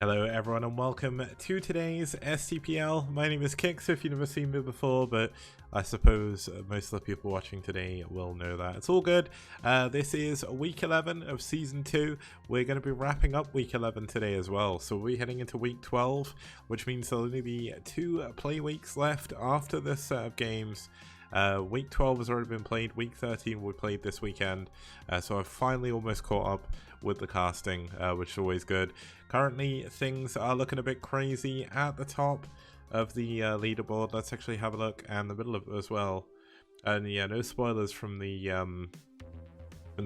Hello everyone and welcome to today's STPL. My name is Kix if you've never seen me before, but I suppose most of the people watching today will know that. It's all good. This is week 11 of season 2. We're going to be wrapping up week 11 today as well. So we're heading into week 12, which means there'll only be 2 play weeks left after this set of games. Week 12 has already been played, week 13 we played this weekend, so I've finally almost caught up with the casting, which is always good. Currently things are looking a bit crazy at the top of the leaderboard. Let's actually have a look, and the middle of it as well. And yeah, no spoilers from the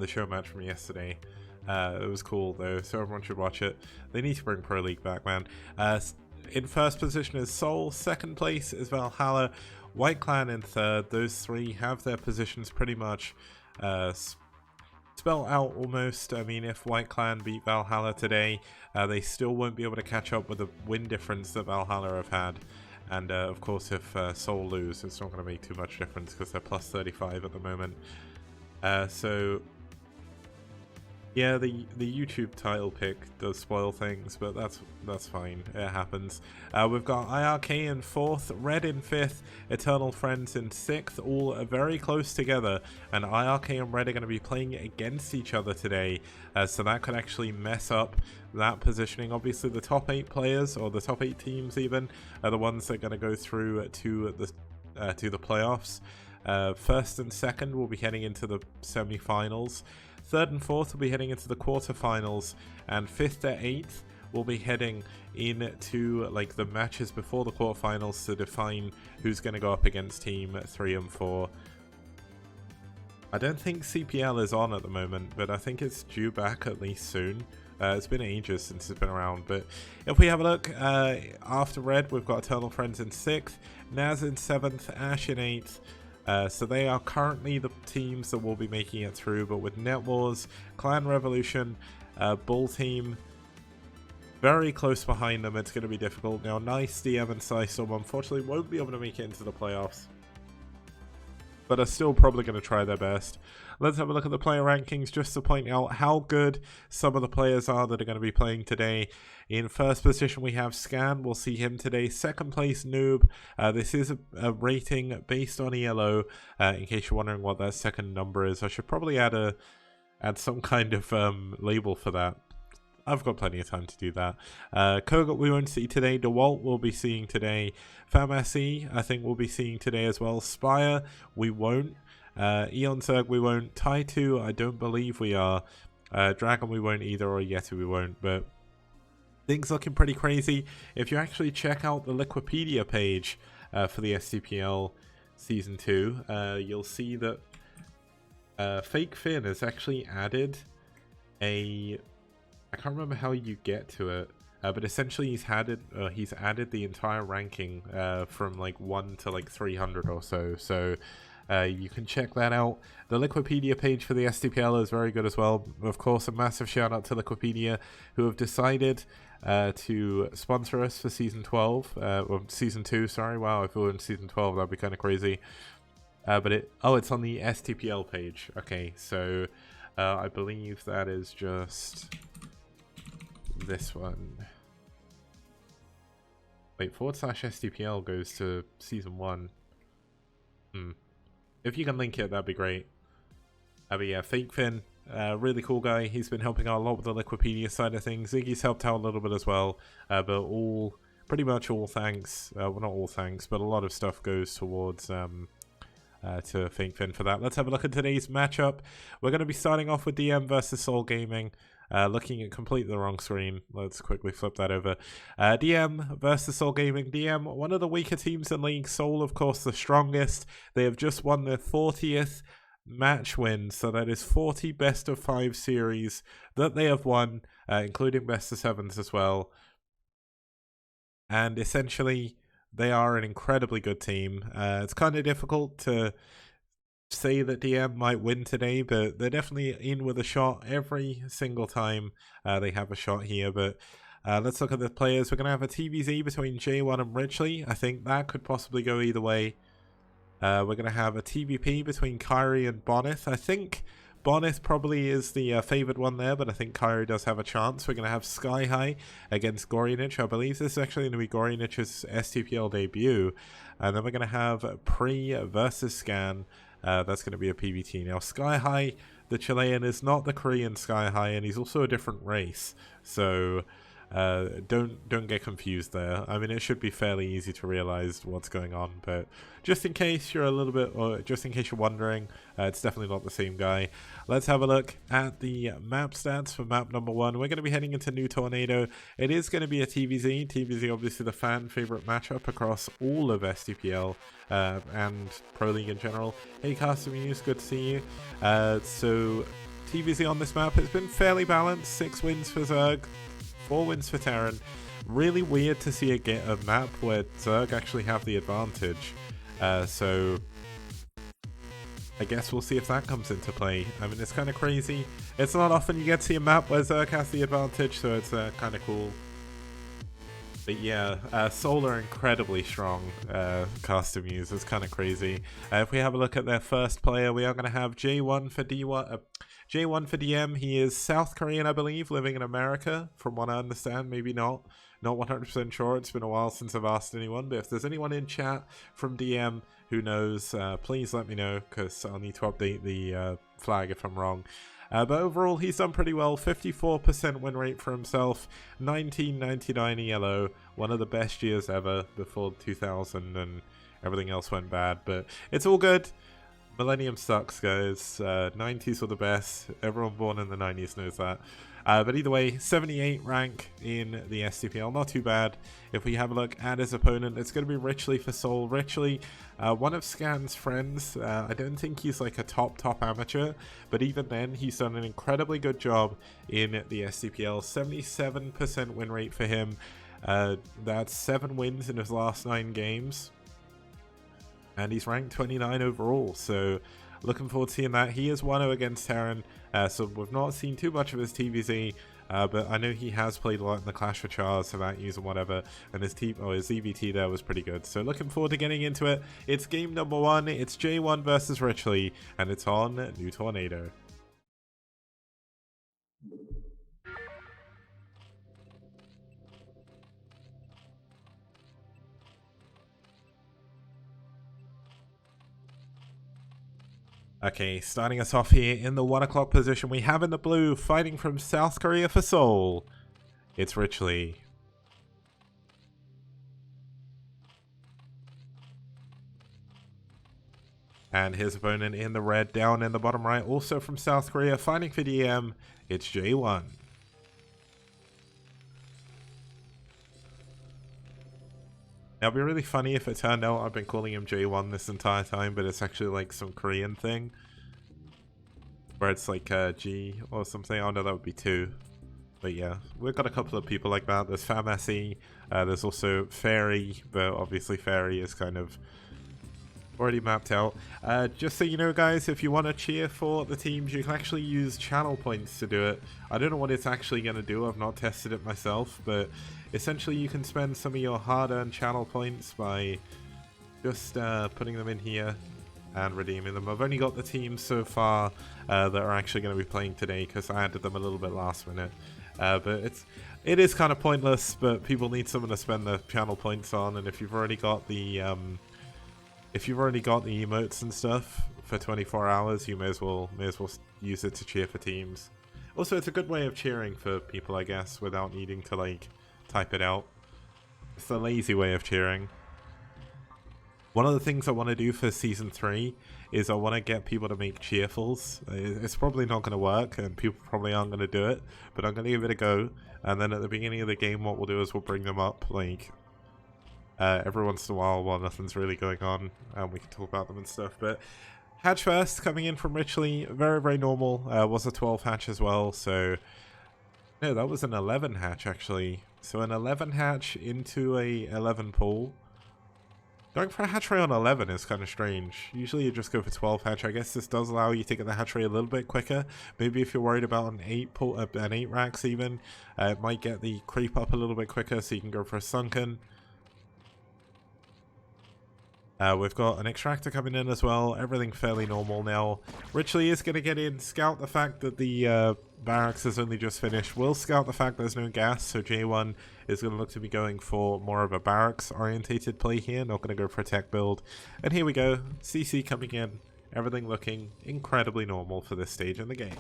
show match from yesterday. It was cool though, so everyone should watch it. They need to bring Pro League back, man. In first position is SouL, second place is Valhalla, White Clan in third. Those three have their positions pretty much spelled out almost. I mean, if White Clan beat Valhalla today, they still won't be able to catch up with the win difference that Valhalla have had. And of course, if SouL lose, it's not going to make too much difference because they're plus 35 at the moment. So yeah, the YouTube title pick does spoil things, but that's fine. It happens. We've got IRK in 4th, Red in 5th, Eternal Friends in 6th, all very close together, and IRK and Red are going to be playing against each other today, so that could actually mess up that positioning. Obviously the top 8 players, or the top 8 teams even, are the ones that are going to go through to the playoffs. First and second will be heading into the semi-finals. Third and fourth will be heading into the quarterfinals, and 5th to 8th will be heading into like the matches before the quarterfinals to define who's going to go up against team 3 and 4. I don't think CPL is on at the moment, but I think it's due back at least soon. It's been ages since it's been around, but if we have a look, after Red we've got Eternal Friends in 6th, Naz in 7th, Ash in 8th. So they are currently the teams that will be making it through, but with Net Wars, Clan Revolution, Bull Team very close behind them, it's going to be difficult. Now, Nice, DM and SouL unfortunately won't be able to make it into the playoffs, but are still probably going to try their best. Let's have a look at the player rankings just to point out how good some of the players are that are going to be playing today. In first position we have Scan, we'll see him today. Second place Noob, this is a rating based on ELO, in case you're wondering what that second number is. I should probably add some kind of label for that. I've got plenty of time to do that. Kogut we won't see today. DeWalt we'll be seeing today. FamSE I think we'll be seeing today as well. Spire we won't. Eonzerg we won't. Tai2 I don't believe we are. Dragon we won't either, or Yeti we won't, but things looking pretty crazy. If you actually check out the Liquipedia page for the STPL Season 2, you'll see that Fake Finn has actually added a... I can't remember how you get to it, but essentially he's added the entire ranking from like 1 to like 300 or so. So you can check that out. The Liquipedia page for the STPL is very good as well. Of course, a massive shout out to Liquipedia, who have decided to sponsor us for season 12, or season 2. Sorry, wow, if it were in season 12, that'd be kind of crazy. But it's on the STPL page. Okay, so I believe that is just this one. Wait, / STPL goes to season 1. If you can link it, that'd be great. But yeah, Fake Finn, really cool guy. He's been helping out a lot with the Liquipedia side of things. Ziggy's helped out a little bit as well. But pretty much all thanks, well not all thanks, but a lot of stuff goes towards to Fake Finn for that. Let's have a look at today's matchup. We're going to be starting off with DM versus SouL Gaming. Looking at completely the wrong screen. Let's quickly flip that over. DM versus SouL Gaming. DM, one of the weaker teams in League. SouL, of course, the strongest. They have just won their 40th match win, so that is 40 best of 5 series that they have won, including best of 7s as well. And essentially, they are an incredibly good team. It's kind of difficult to say that DM might win today, but they're definitely in with a shot every single time they have a shot here. But let's look at the players. We're going to have a TVZ between J1 and Richley. I think that could possibly go either way. We're going to have a TVP between Kyrie and Bonneth. I think Bonith probably is the favored one there, but I think Cairo does have a chance. We're going to have Sky High against Gorinich. I believe this is actually going to be Gorinich's STPL debut. And then we're going to have Pre versus Scan. That's going to be a PBT. Now, Sky High, the Chilean, is not the Korean Sky High, and he's also a different race. So don't get confused there. I mean, it should be fairly easy to realize what's going on, but just in case you're a little bit, or just in case you're wondering, it's definitely not the same guy. Let's have a look at the map stats for map number 1. We're going to be heading into New Tornado. It is going to be a TVZ. TVZ, obviously the fan favorite matchup across all of STPL and Pro League in general. Hey, Casimir, good to see you. So TVZ on this map has been fairly balanced. 6 wins for Zerg, 4 wins for Terran. Really weird to see a map where Zerg actually have the advantage. So I guess we'll see if that comes into play. I mean, it's kind of crazy. It's not often you get to see a map where Zerg has the advantage, so it's kind of cool. But yeah, SouL are incredibly strong custom users, kind of crazy. If we have a look at their first player, we are going to have J1 for D1. J1 for DM, he is South Korean, I believe, living in America, from what I understand, maybe not 100% sure. It's been a while since I've asked anyone, but if there's anyone in chat from DM who knows, please let me know, because I'll need to update the flag if I'm wrong. But overall, he's done pretty well. 54% win rate for himself, 1999 ELO, one of the best years ever before 2000 and everything else went bad, but it's all good. Millennium sucks, guys. 90s were the best. Everyone born in the 90s knows that. But either way, 78 rank in the STPL. Not too bad. If we have a look at his opponent, it's going to be Richley for SouL. Richley, one of Scan's friends. I don't think he's like a top amateur, but even then, he's done an incredibly good job in the STPL. 77% win rate for him. That's 7 wins in his last 9 games. And he's ranked 29 overall, so looking forward to seeing that. He is 1-0 against Terran, so we've not seen too much of his TVZ, but I know he has played a lot in the Clash for Chars, so that use and whatever, and his EVT there was pretty good. So looking forward to getting into it. It's game number 1, it's J1 versus Richley, and it's on New Tornado. Okay, starting us off here in the 1 o'clock position, we have in the blue, fighting from South Korea for SouL. It's Richley. And his opponent in the red, down in the bottom right, also from South Korea, fighting for DM. It's J1. Now, it'd be really funny if it turned out I've been calling him J1 this entire time, but it's actually like some Korean thing. Where it's like G or something. Oh no, that would be 2. But yeah, we've got a couple of people like that. There's Famasi, there's also Fairy, but obviously Fairy is kind of already mapped out. Just so you know, guys, if you want to cheer for the teams, you can actually use channel points to do it. I don't know what it's actually going to do. I've not tested it myself, but essentially you can spend some of your hard-earned channel points by just putting them in here and redeeming them. I've only got the teams so far that are actually going to be playing today because I added them a little bit last minute. But it is kind of pointless, but people need someone to spend their channel points on, and if you've already got the emotes and stuff for 24 hours, you may as well use it to cheer for teams. Also, it's a good way of cheering for people, I guess, without needing to like type it out. It's a lazy way of cheering. One of the things I want to do for Season 3 is I want to get people to make cheerfuls. It's probably not going to work, and people probably aren't going to do it, but I'm going to give it a go, and then at the beginning of the game, what we'll do is we'll bring them up, like, every once in a while nothing's really going on, and we can talk about them and stuff. But hatch first, coming in from Richley, very, very normal. Was a 12 hatch as well, so... No, that was an 11 hatch, actually. So an 11 hatch into a 11 pool. Going for a hatch rate on 11 is kind of strange. Usually you just go for 12 hatch. I guess this does allow you to get the hatch rate a little bit quicker. Maybe if you're worried about an 8 racks even, it might get the creep up a little bit quicker, so you can go for a sunken. We've got an extractor coming in as well, everything fairly normal now. Richley is going to get in, scout the fact that the barracks has only just finished. We'll scout the fact there's no gas, so J1 is going to look to be going for more of a barracks orientated play here, not going to go for a tech build. And here we go, CC coming in, everything looking incredibly normal for this stage in the game.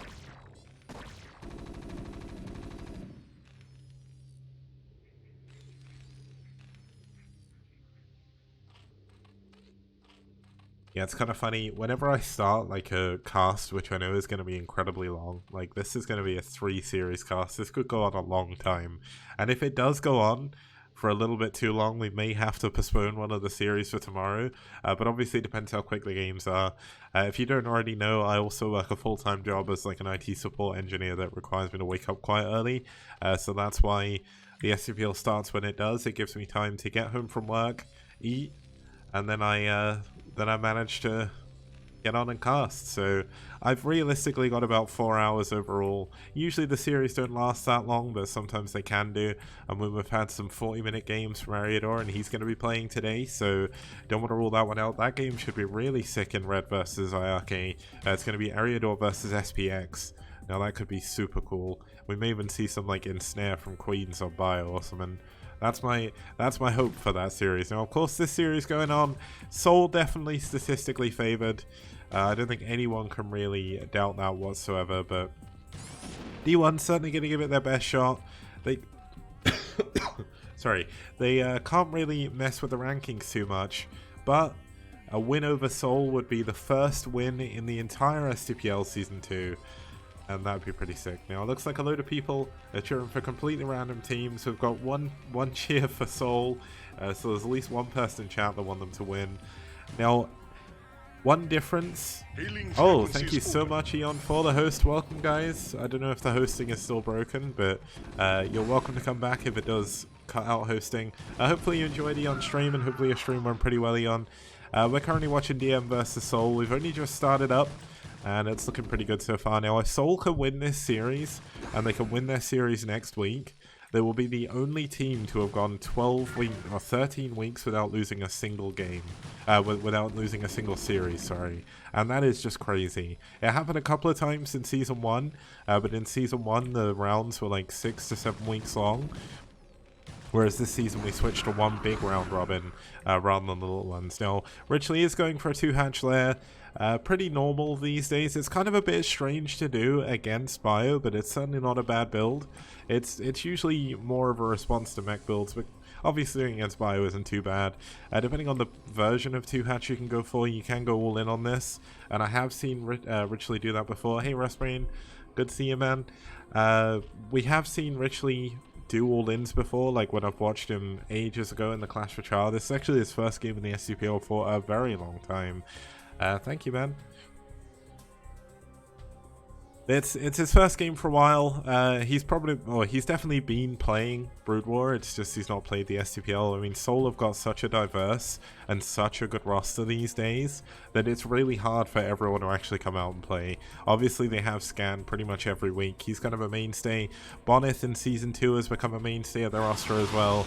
Yeah, it's kind of funny. Whenever I start like a cast, which I know is going to be incredibly long, like this is going to be a 3-series cast. This could go on a long time. And if it does go on for a little bit too long, we may have to postpone one of the series for tomorrow. But obviously it depends how quick the games are. If you don't already know, I also work a full-time job as like an IT support engineer that requires me to wake up quite early. So that's why the STPL starts when it does. It gives me time to get home from work, eat, and then I managed to get on and cast. So I've realistically got about 4 hours overall. Usually the series don't last that long, but sometimes they can do. And we've had some 40-minute games from Ariador, and he's going to be playing today, so don't want to rule that one out. That game should be really sick in Red versus IRK. It's going to be Ariador versus SPX. Now that could be super cool. We may even see some like ensnare from Queens or Bio or something. That's my hope for that series. Now, of course, this series going on, SouL definitely statistically favored. I don't think anyone can really doubt that whatsoever, but D1 certainly going to give it their best shot. They, sorry, they can't really mess with the rankings too much, but a win over SouL would be the first win in the entire STPL Season 2. And that would be pretty sick. Now, it looks like a load of people are cheering for completely random teams. We've got one cheer for SouL, so there's at least one person in chat that want them to win. Now, one difference... Oh, thank you so much, Eon, for the host. Welcome, guys. I don't know if the hosting is still broken, but you're welcome to come back if it does cut out hosting. Hopefully you enjoyed Eon's stream, and hopefully your stream went pretty well, Eon. We're currently watching DM versus SouL. We've only just started up, and it's looking pretty good so far. Now, if SouL can win this series, and they can win their series next week, they will be the only team to have gone 12 weeks or 13 weeks without losing a single game, without losing a single series, sorry. And that is just crazy. It happened a couple of times in Season 1, but in Season 1 the rounds were like 6 to 7 weeks long. Whereas this season we switched to one big round robin rather than the little ones. Now, Richley is going for a 2-hatch lair. Pretty normal these days. It's kind of a bit strange to do against Bio, but it's certainly not a bad build. It's usually more of a response to mech builds, but obviously doing against Bio isn't too bad. Depending on the version of 2-hatch you can go for, you can go all in on this. And I have seen Richley do that before. Hey, Resbrain, good to see you, man. We have seen Richley do all-ins before, like when I've watched him ages ago in the Clash for Char. This is actually his first game in the STPL for a very long time. Thank you, man. It's his first game for a while. He's definitely been playing Brood War. It's just he's not played the STPL. I mean, SouL have got such a diverse and such a good roster these days that it's really hard for everyone to actually come out and play. Obviously, they have Scan pretty much every week. He's kind of a mainstay. Bonneth in Season 2 has become a mainstay of their roster as well.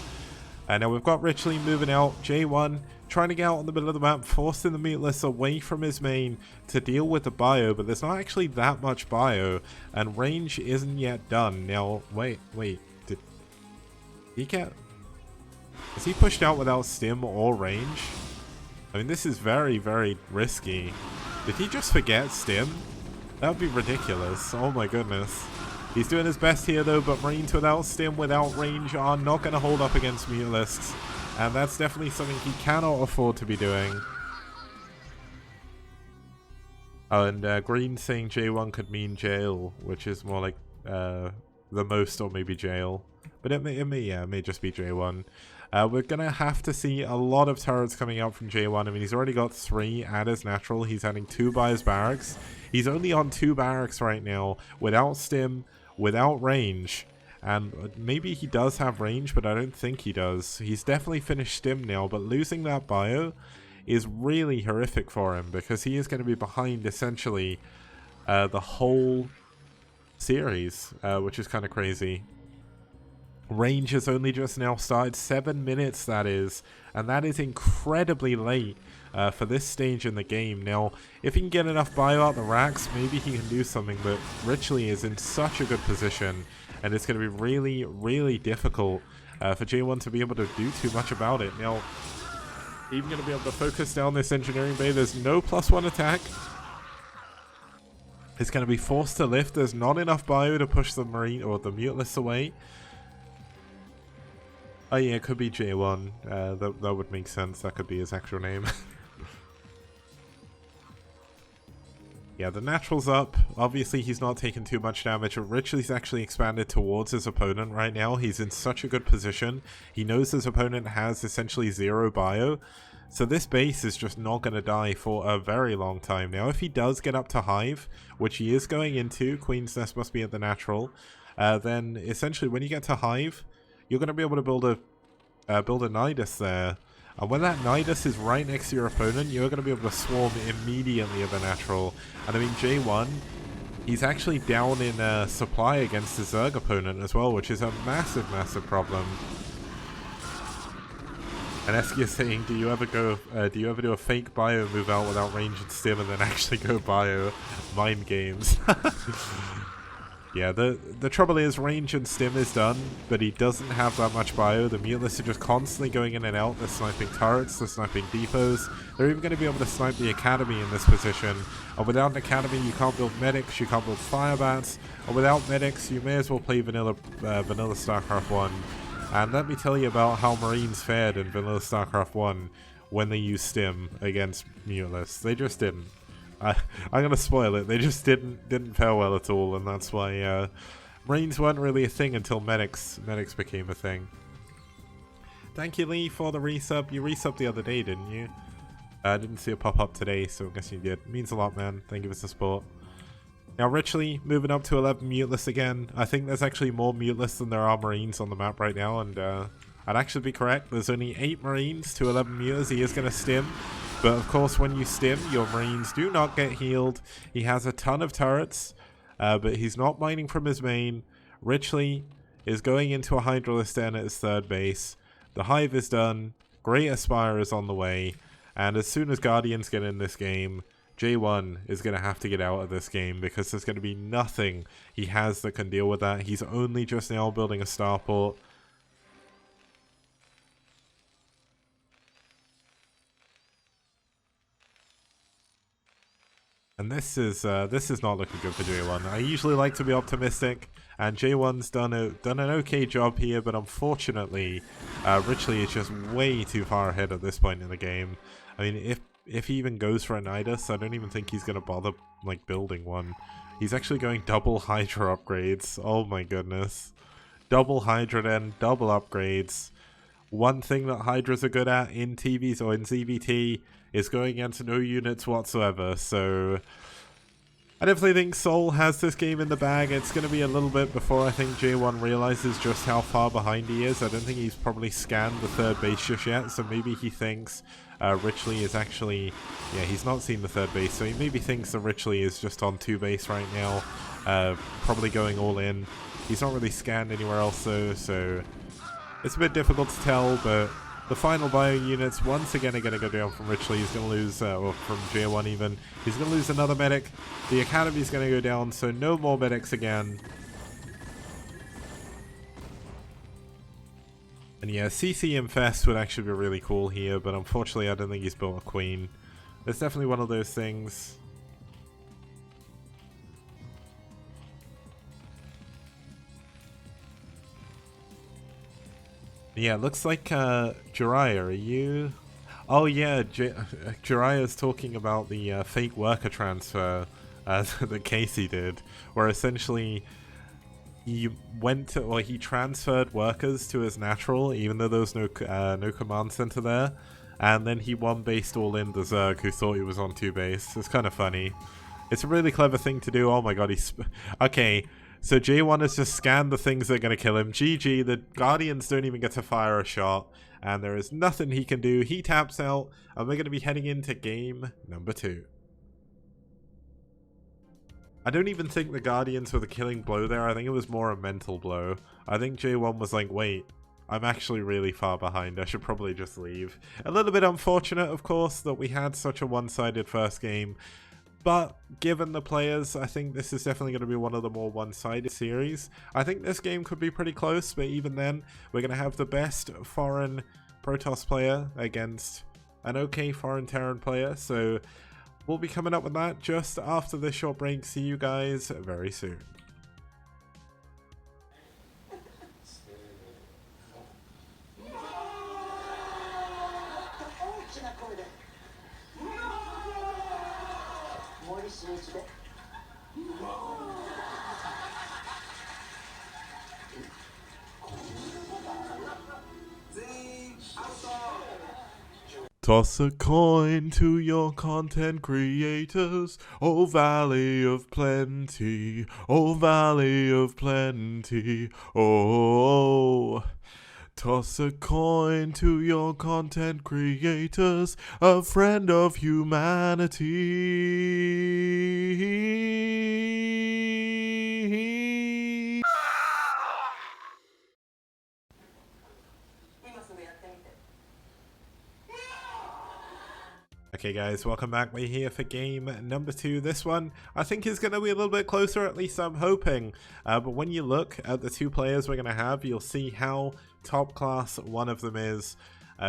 And now we've got Richley moving out. J1 trying to get out on the middle of the map, forcing the Muteless away from his main to deal with the Bio, but there's not actually that much Bio, and range isn't yet done. Now, wait, did he get... Is he pushed out without stim or range? I mean, this is very, very risky. Did he just forget stim? That would be ridiculous. Oh my goodness. He's doing his best here though, but Marines without stim, without range are not going to hold up against Mutalisks. And that's definitely something he cannot afford to be doing. Oh, and Green saying J1 could mean jail, which is more like the most or maybe jail. But it may just be J1. We're going to have to see a lot of turrets coming out from J1. I mean, he's already got 3 at his natural. He's adding 2 by his barracks. He's only on 2 barracks right now, without stim, without range. And maybe he does have range, but I don't think he does. He's definitely finished stim now, but losing that Bio is really horrific for him, because he is going to be behind essentially the whole series, which is kind of crazy. Range has only just now started, 7 minutes that is, and that is incredibly late for this stage in the game. Now, if he can get enough bio out the racks, maybe he can do something, but Richley is in such a good position, and it's going to be really, really difficult for J1 to be able to do too much about it. Now, even going to be able to focus down this engineering bay, there's no +1 attack. It's going to be forced to lift, there's not enough bio to push the Marine or the Muteless away. Oh yeah, it could be J1. That would make sense. That could be his actual name. Yeah, the natural's up. Obviously, he's not taking too much damage. Richley's actually expanded towards his opponent right now. He's in such a good position. He knows his opponent has essentially 0 bio. So this base is just not going to die for a very long time. Now, if he does get up to Hive, which he is going into, Queen's Nest must be at the natural, then essentially when you get to Hive, you're going to be able to build a Nidus there. And when that Nidus is right next to your opponent, you're going to be able to swarm immediately at the natural. And I mean, J1, he's actually down in supply against his Zerg opponent as well, which is a massive, massive problem. And Eski is saying, do you ever do a fake bio move out without range and stim and then actually go bio? Mind games. Yeah, the trouble is range and stim is done, but he doesn't have that much bio. The Muteless are just constantly going in and out. They're sniping turrets, they're sniping depots. They're even going to be able to snipe the academy in this position. And without an academy, you can't build medics, you can't build firebats. And without medics, you may as well play vanilla StarCraft 1. And let me tell you about how Marines fared in vanilla StarCraft 1 when they used stim against Muteless. They just didn't. I'm gonna spoil it. They just didn't fare well at all, and that's why Marines weren't really a thing until medics became a thing. Thank you, Lee, for the resub. You resubbed the other day, didn't you? I didn't see it pop up today, so I guess you did. Means a lot, man. Thank you for the support. Now, Richley moving up to 11 Muteless again. I think there's actually more Muteless than there are Marines on the map right now, and I'd actually be correct. There's only 8 Marines to 11 Muteless. He is gonna stim. But of course, when you stim, your Marines do not get healed. He has a ton of turrets, but he's not mining from his main. Richley is going into a Hydralisk Den at his 3rd base. The Hive is done. Great Aspire is on the way. And as soon as Guardians get in this game, J1 is going to have to get out of this game because there's going to be nothing he has that can deal with that. He's only just now building a starport. And this is not looking good for J1. I usually like to be optimistic, and J1's done an okay job here, but unfortunately, Richley is just way too far ahead at this point in the game. I mean, if he even goes for a Nidus, I don't even think he's gonna bother like building one. He's actually going double Hydra upgrades. Oh my goodness, double Hydra Den, double upgrades. One thing that Hydras are good at in TVs or in ZVT is going against no units whatsoever, so I definitely think SouL has this game in the bag. It's going to be a little bit before I think J1 realizes just how far behind he is. I don't think he's probably scanned the 3rd base just yet, so maybe he thinks Richley is actually, yeah, he's not seen the 3rd base, so he maybe thinks that Richley is just on 2 base right now, probably going all in. He's not really scanned anywhere else though, so it's a bit difficult to tell, but the final bio units once again are going to go down from Richley. He's going to lose, or from J1 even. He's going to lose another medic. The academy is going to go down, so no more medics again. And yeah, CC Infest would actually be really cool here, but unfortunately I don't think he's built a queen. It's definitely one of those things. Yeah, it looks like Jiraiya, are you? Oh yeah, Jiraiya's talking about the fake worker transfer that Casey did, where essentially he went to, or he transferred workers to his natural, even though there was no command center there, and then he one-based all in the Zerg who thought he was on 2 base. It's kind of funny. It's a really clever thing to do. Oh my god, okay. So J1 has just scanned the things that are going to kill him. GG, the Guardians don't even get to fire a shot. And there is nothing he can do. He taps out. And we're going to be heading into game number 2. I don't even think the Guardians were the killing blow there. I think it was more a mental blow. I think J1 was like, wait, I'm actually really far behind. I should probably just leave. A little bit unfortunate, of course, that we had such a one-sided first game. But given the players, I think this is definitely going to be one of the more one-sided series. I think this game could be pretty close, but even then, we're going to have the best foreign Protoss player against an okay foreign Terran player. So we'll be coming up with that just after this short break. See you guys very soon. Toss a coin to your content creators, oh Valley of Plenty, oh Valley of Plenty, oh. Toss a coin to your content creators, a friend of humanity. Okay guys, welcome back. We're here for game number 2. This one I think is going to be a little bit closer, at least I'm hoping. But when you look at the two players we're going to have, you'll see how top class one of them is,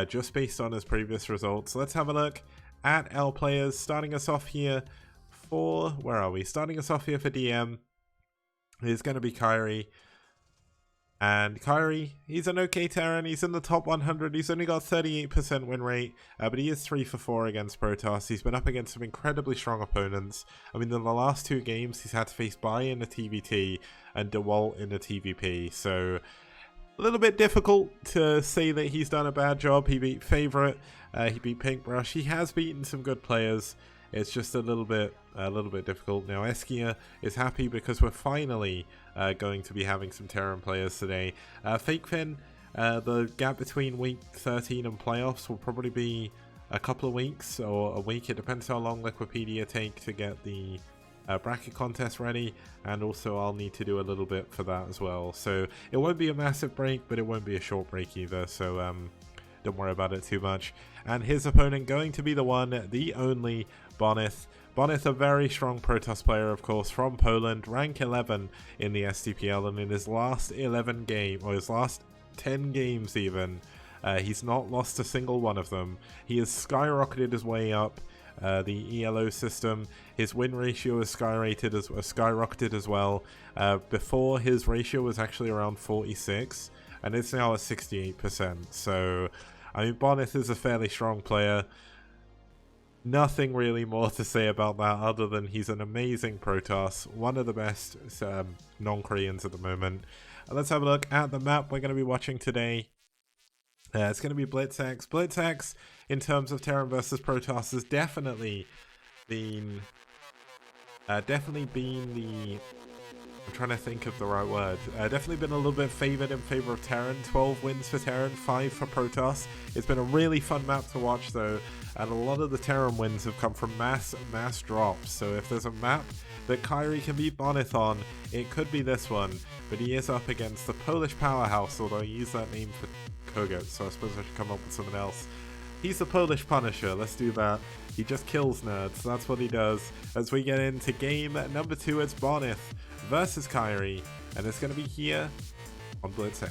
just based on his previous results. Let's have a look at L players. Starting us off here for, where are we? Starting us off here for DM is going to be Kyrie. And Kyrie, he's an okay Terran, he's in the top 100, he's only got 38% win rate, but he is 3 for 4 against Protoss. He's been up against some incredibly strong opponents. I mean, in the last 2 games, he's had to face Bai in a TVT and DeWalt in a TVP, so a little bit difficult to say that he's done a bad job. He beat Favorite, he beat Pinkbrush, he has beaten some good players. It's just a little bit difficult. Now Eskia is happy because we're finally going to be having some Terran players today. FakeFin, the gap between week 13 and playoffs will probably be a couple of weeks or a week. It depends how long Liquipedia take to get the bracket contest ready, and also I'll need to do a little bit for that as well. So it won't be a massive break, but it won't be a short break either. So don't worry about it too much. And his opponent going to be the one, the only Bonith. Bonith, a very strong Protoss player, of course, from Poland, rank 11 in the STPL, and in his last 11 games, or his last 10 games even, he's not lost a single one of them. He has skyrocketed his way up the ELO system. His win ratio is skyrocketed as well. Before, his ratio was actually around 46, and it's now at 68%. So, I mean, Bonith is a fairly strong player. Nothing really more to say about that other than he's an amazing Protoss, one of the best non-Koreans at the moment. Let's have a look at the map we're going to be watching today. It's going to be BlitzX. BlitzX, in terms of Terran versus Protoss, has definitely been the... I'm trying to think of the right word. Definitely been a little bit favored in favor of Terran. 12 wins for Terran, 5 for Protoss. It's been a really fun map to watch though, and a lot of the Terran wins have come from mass drops. So if there's a map that Kyrie can beat Bonith on, it could be this one. But he is up against the Polish powerhouse, although I use that name for Kogut, so I suppose I should come up with something else. He's the Polish Punisher, let's do that. He just kills nerds, that's what he does. As we get into game number 2, it's Bonith versus Kyrie, and it's going to be here on BlitzX.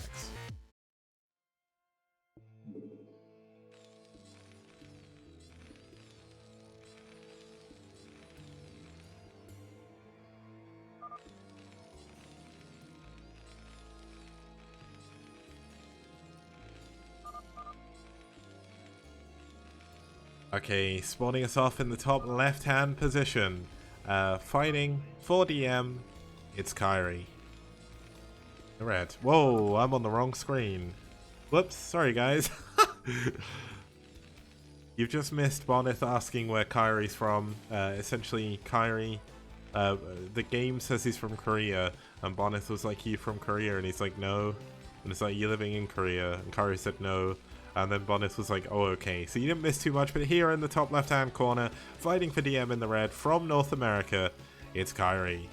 Okay, spawning us off in the top left-hand position. Fighting for DM, it's Kyrie. Red. Whoa, I'm on the wrong screen. Whoops, sorry guys. You've just missed Bonith asking where Kyrie's from. Essentially, Kyrie, the game says he's from Korea, and Bonith was like, you from Korea? And he's like, no. And it's like, you living in Korea? And Kyrie said no. And then Bonith was like, oh, okay. So you didn't miss too much, but here in the top left-hand corner, fighting for DM in the red from North America, it's Kyrie.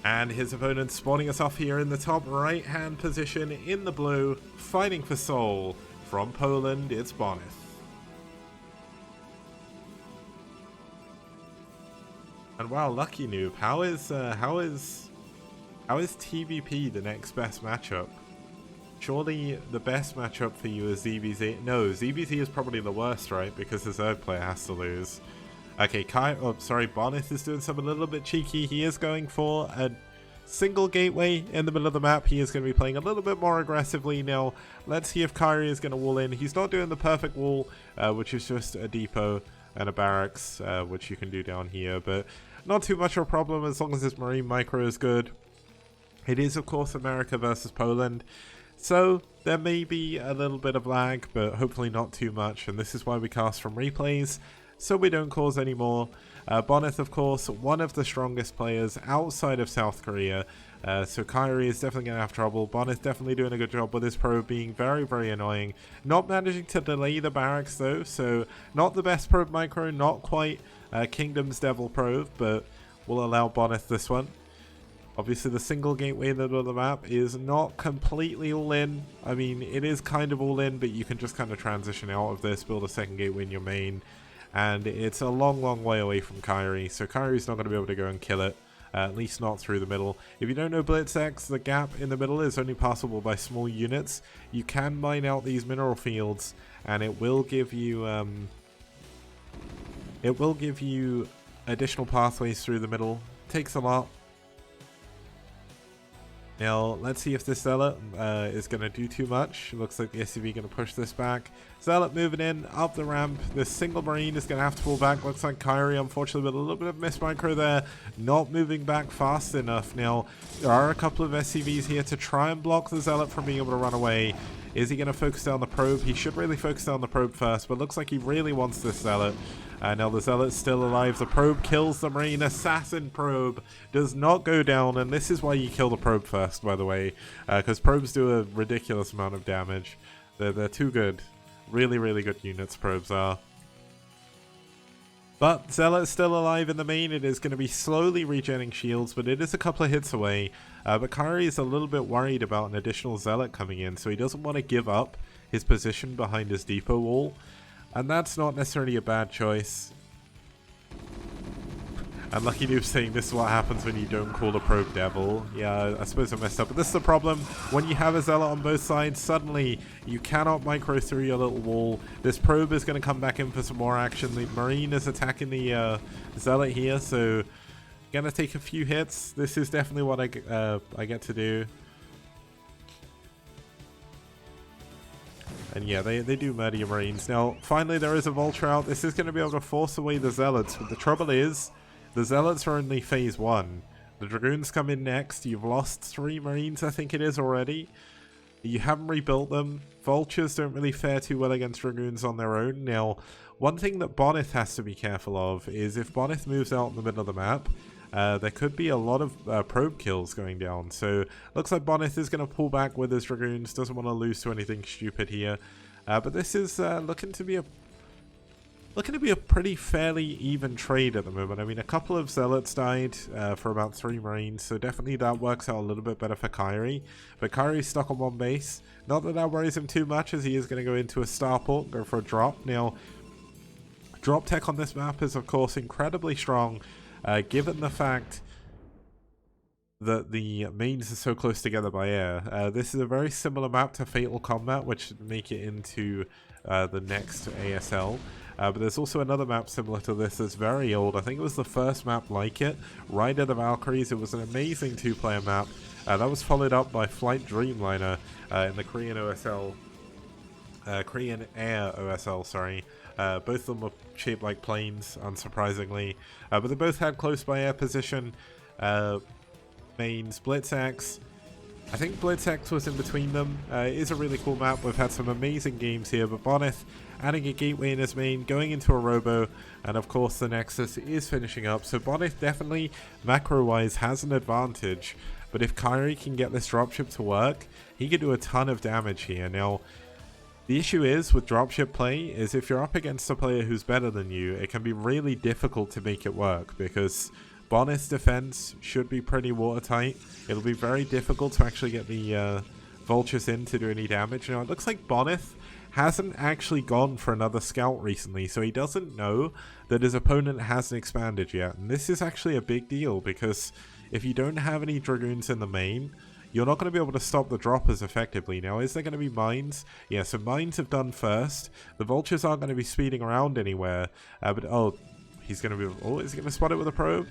And his opponent spawning us off here in the top right hand position in the blue, fighting for SouL. From Poland, it's Bonith. And wow, lucky noob, how is TVP the next best matchup? Surely the best matchup for you is ZBZ. No, ZBZ is probably the worst, right? Because the third player has to lose. Okay, Bonith is doing something a little bit cheeky. He is going for a single gateway in the middle of the map. He is going to be playing a little bit more aggressively now. Let's see if Kyrie is going to wall in. He's not doing the perfect wall, which is just a depot and a barracks, which you can do down here, but not too much of a problem as long as his marine micro is good. It is, of course, America versus Poland, so there may be a little bit of lag, but hopefully not too much, and this is why we cast from replays, so we don't cause any more. Bonith, of course, one of the strongest players outside of South Korea, so Kyrie is definitely going to have trouble. Bonith definitely doing a good job with his probe, being very, very annoying. Not managing to delay the barracks though, so not the best probe micro, not quite Kingdom's Devil probe, but we'll allow Bonith this one. Obviously the single gateway in the middle of the map is not completely all in. I mean, it is kind of all in, but you can just kind of transition out of this, build a second gateway in your main. And it's a long, long way away from Kyrie, so Kyrie's not going to be able to go and kill it, at least not through the middle. If you don't know BlitzX, the gap in the middle is only passable by small units. You can mine out these mineral fields, and it will give you additional pathways through the middle. Takes a lot. Now, let's see if this Zealot is going to do too much. Looks like the SCV going to push this back. Zealot moving in, up the ramp. This single Marine is going to have to pull back. Looks like Kyrie, unfortunately, with a little bit of miss micro there. Not moving back fast enough. Now, there are a couple of SCVs here to try and block the Zealot from being able to run away. Is he going to focus down the probe? He should really focus down the probe first, but looks like he really wants this Zealot. Now the Zealot's still alive. The probe kills the Marine. Assassin probe does not go down, and this is why you kill the probe first, by the way, because probes do a ridiculous amount of damage. They're too good. Really, really good units, probes are. But Zealot's still alive in the main. It is going to be slowly regenerating shields, but it is a couple of hits away. But Kyrie is a little bit worried about an additional Zealot coming in, so he doesn't want to give up his position behind his depot wall. And that's not necessarily a bad choice. And Lucky Noob saying this is what happens when you don't call a probe devil. Yeah, I suppose I messed up. But this is the problem. When you have a Zealot on both sides, suddenly you cannot micro through your little wall. This probe is going to come back in for some more action. The Marine is attacking the Zealot here, so gonna take a few hits. This is definitely what I get to do. And yeah, they do murder your Marines. Now, finally there is a Vulture out. This is going to be able to force away the Zealots, but the trouble is, the Zealots are only phase 1. The Dragoons come in next. You've lost 3 Marines, I think it is, already. You haven't rebuilt them. Vultures don't really fare too well against Dragoons on their own. Now, one thing that Bonith has to be careful of is if Bonith moves out in the middle of the map, there could be a lot of probe kills going down. So looks like Bonith is going to pull back with his Dragoons. Doesn't want to lose to anything stupid here. But this is looking to be a pretty fairly even trade at the moment. I mean, a couple of Zealots died for about 3 Marines, so definitely that works out a little bit better for Kyrie. But Kyrie's stuck on one base. Not that that worries him too much, as he is going to go into a starport, go for a drop. Now, drop tech on this map is, of course, incredibly strong. Given the fact that the mains are so close together by air. This is a very similar map to Fatal Combat, which make it into the next ASL. But there's also another map similar to this that's very old. I think it was the first map like it, Ride of the Valkyries. It was an amazing 2-player map. That was followed up by Flight Dreamliner in the Korean OSL. Korean Air OSL, sorry. Both of them were shaped like planes, unsurprisingly. But they both had close by air position. Mains, BlitzX. I think BlitzX was in between them. It is a really cool map. We've had some amazing games here, but Bonith adding a gateway in his main, going into a robo, and of course the Nexus is finishing up. So Bonith definitely, macro-wise, has an advantage. But if Kyrie can get this dropship to work, he can do a ton of damage here. Now, the issue is with dropship play is if you're up against a player who's better than you, it can be really difficult to make it work because Bonneth's defense should be pretty watertight. It'll be very difficult to actually get the vultures in to do any damage. Now, it looks like Bonneth hasn't actually gone for another scout recently, so he doesn't know that his opponent hasn't expanded yet. And this is actually a big deal, because if you don't have any Dragoons in the main, you're not going to be able to stop the droppers effectively. Now, is there going to be mines? Yeah, so mines have done first. The vultures aren't going to be speeding around anywhere. But, oh, he's going to be... Oh, is he going to spot it with a probe?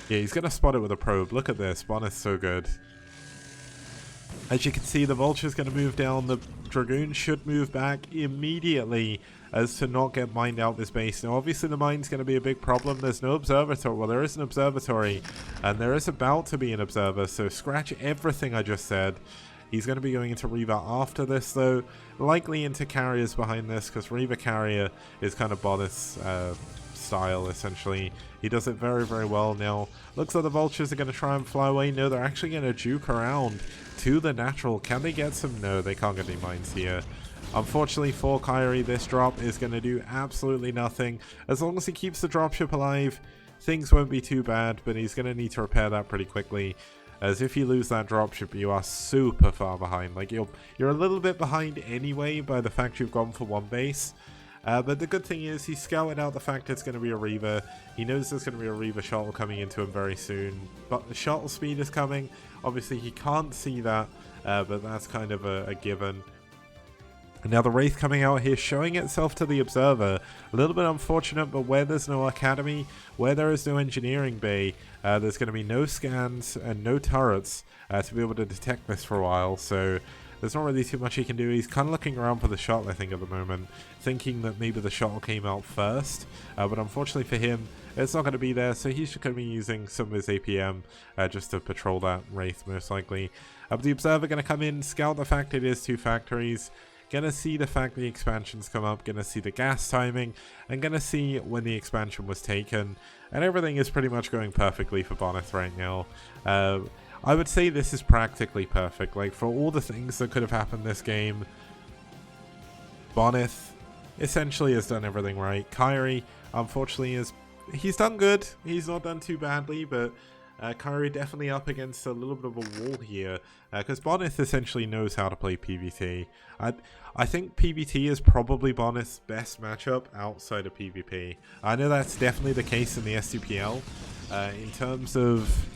Yeah, he's going to spot it with a probe. Look at this. Bonneth's so good. As you can see, the vulture's going to move down. The Dragoon should move back immediately as to not get mined out this base. Now, obviously, the mine's going to be a big problem. There's no observatory. Well, there is an observatory, and there is about to be an observer, so scratch everything I just said. He's going to be going into Reaver after this, though. Likely into Carriers behind this, because Reaver Carrier is kind of Bonneth's style, essentially. He does it very, very well. Now, looks like the vultures are going to try and fly away. No, they're actually going to juke around to the natural. Can they get some? No, they can't get any mines here. Unfortunately for Kyrie, this drop is going to do absolutely nothing. As long as he keeps the dropship alive, things won't be too bad, but he's going to need to repair that pretty quickly. As if you lose that dropship, you are super far behind. Like, you're a little bit behind anyway by the fact you've gone for one base. But the good thing is he scouted out the fact it's going to be a Reaver. He knows there's going to be a Reaver shuttle coming into him very soon. But the shuttle speed is coming. Obviously, he can't see that, but that's kind of a given. And now the Wraith coming out here, showing itself to the Observer. A little bit unfortunate, but where there's no Academy, where there is no Engineering Bay, there's going to be no scans and no turrets to be able to detect this for a while. So there's not really too much he can do. He's kind of looking around for the shuttle, I think, at the moment, thinking that maybe the shuttle came out first. But unfortunately for him, it's not going to be there, so he's just going to be using some of his APM just to patrol that Wraith, most likely. But the Observer going to come in, scout the fact it is 2 factories. Gonna see the fact the expansions come up, gonna see the gas timing, and gonna see when the expansion was taken. And everything is pretty much going perfectly for Bonneth right now. I would say this is practically perfect. Like, for all the things that could have happened this game, Bonneth essentially has done everything right. Kyrie, unfortunately, he's done good. He's not done too badly, but Kyrie definitely up against a little bit of a wall here, because Bonneth essentially knows how to play PvT. I think PvT is probably Bonneth's best matchup outside of PvP. I know that's definitely the case in the STPL. In terms of...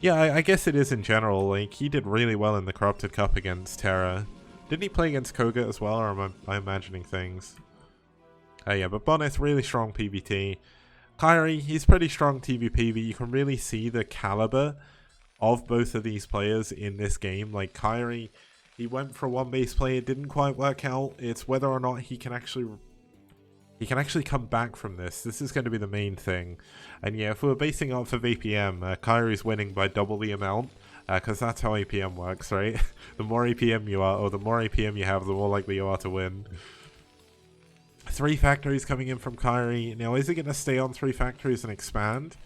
Yeah, I guess it is in general. Like, he did really well in the Corrupted Cup against Terra. Didn't he play against Koga as well, or am I imagining things? Yeah, but Bonneth, really strong PvT. Kyrie, he's pretty strong TVP, but you can really see the caliber of both of these players in this game. Like, Kyrie, he went for a one-base play, it didn't quite work out. It's whether or not he can actually come back from this. This is going to be the main thing. And yeah, if we're basing off of APM, Kyrie's winning by double the amount, because that's how APM works, right? The more APM you are, or the more APM you have, the more likely you are to win. 3 factories coming in from Kyrie. Now, is he going to stay on 3 factories and expand?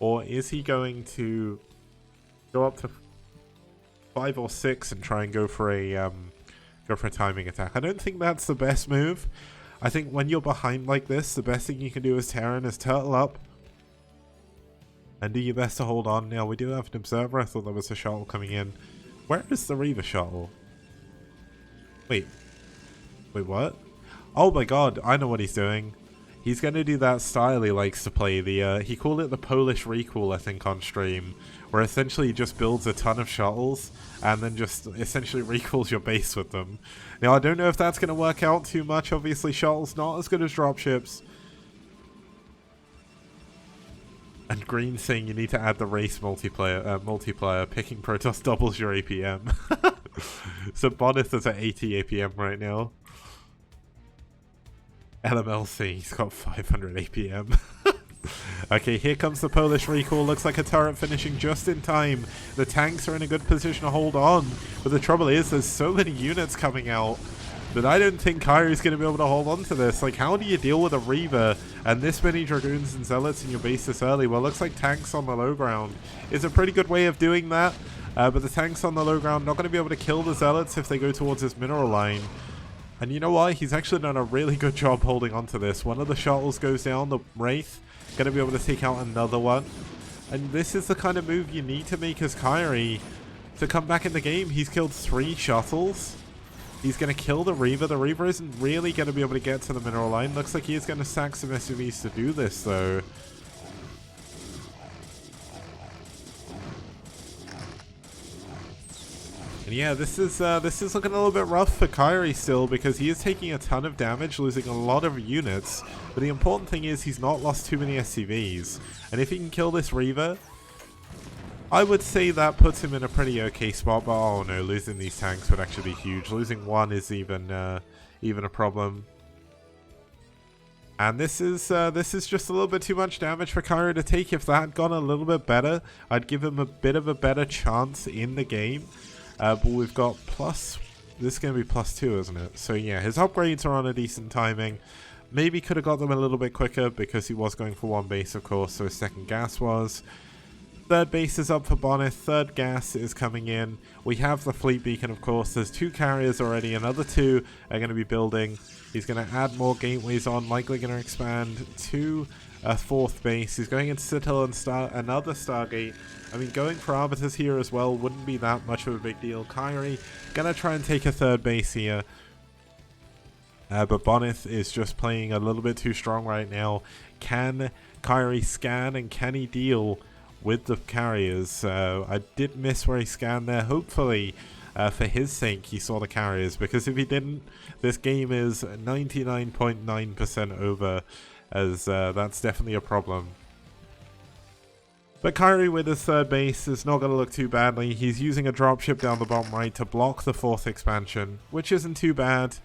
Or is he going to go up to 5 or 6 and try and go for a timing attack? I don't think that's the best move. I think when you're behind like this, the best thing you can do as Terran is turtle up and do your best to hold on. Now, we do have an observer. I thought there was a shuttle coming in. Where is the Reaver shuttle? Wait, what? Oh my god, I know what he's doing. He's going to do that style he likes to play. He called it the Polish recoil, I think, on stream. Where essentially he just builds a ton of shuttles and then just essentially recoils your base with them. Now, I don't know if that's going to work out too much. Obviously, shuttles not as good as dropships. And Green saying you need to add the race multiplier. Picking Protoss doubles your APM. So Bonneth is at 80 APM right now. LMLC, he's got 500 APM. Okay, here comes the Polish recall. Looks like a turret finishing just in time. The tanks are in a good position to hold on. But the trouble is, there's so many units coming out that I don't think Kyrie's going to be able to hold on to this. Like, how do you deal with a Reaver and this many Dragoons and Zealots in your base this early? Well, it looks like tanks on the low ground is a pretty good way of doing that. But the tanks on the low ground not going to be able to kill the Zealots if they go towards this mineral line. And you know what? He's actually done a really good job holding on to this. One of the shuttles goes down, the Wraith going to be able to take out another one. And this is the kind of move you need to make as Kyrie to come back in the game. He's killed 3 shuttles. He's going to kill the Reaver. The Reaver isn't really going to be able to get to the mineral line. Looks like he is going to sack some SUVs to do this, though. And yeah, this is looking a little bit rough for Kyrie still, because he is taking a ton of damage, losing a lot of units. But the important thing is he's not lost too many SCVs. And if he can kill this Reaver, I would say that puts him in a pretty okay spot. But oh no, losing these tanks would actually be huge. Losing one is even a problem. And this is just a little bit too much damage for Kyrie to take. If that had gone a little bit better, I'd give him a bit of a better chance in the game. But we've got plus... This is going to be +2, isn't it? So yeah, his upgrades are on a decent timing. Maybe could have got them a little bit quicker because he was going for 1 base, of course, so his second gas was. 3rd base is up for Bonneth. 3rd gas is coming in. We have the fleet beacon, of course. There's 2 carriers already. Another 2 are going to be building. He's going to add more gateways on. Likely going to expand to a 4th base. He's going into Citadel and another Stargate. I mean, going for Arbiters here as well wouldn't be that much of a big deal. Kyrie going to try and take a 3rd base here. But Bonneth is just playing a little bit too strong right now. Can Kyrie scan and can he deal with the carriers? I did miss where he scanned there. Hopefully, for his sake, he saw the carriers, because if he didn't, this game is 99.9% over, as that's definitely a problem. But Kyrie with his 3rd base is not going to look too badly. He's using a dropship down the bottom right to block the 4th expansion, which isn't too bad.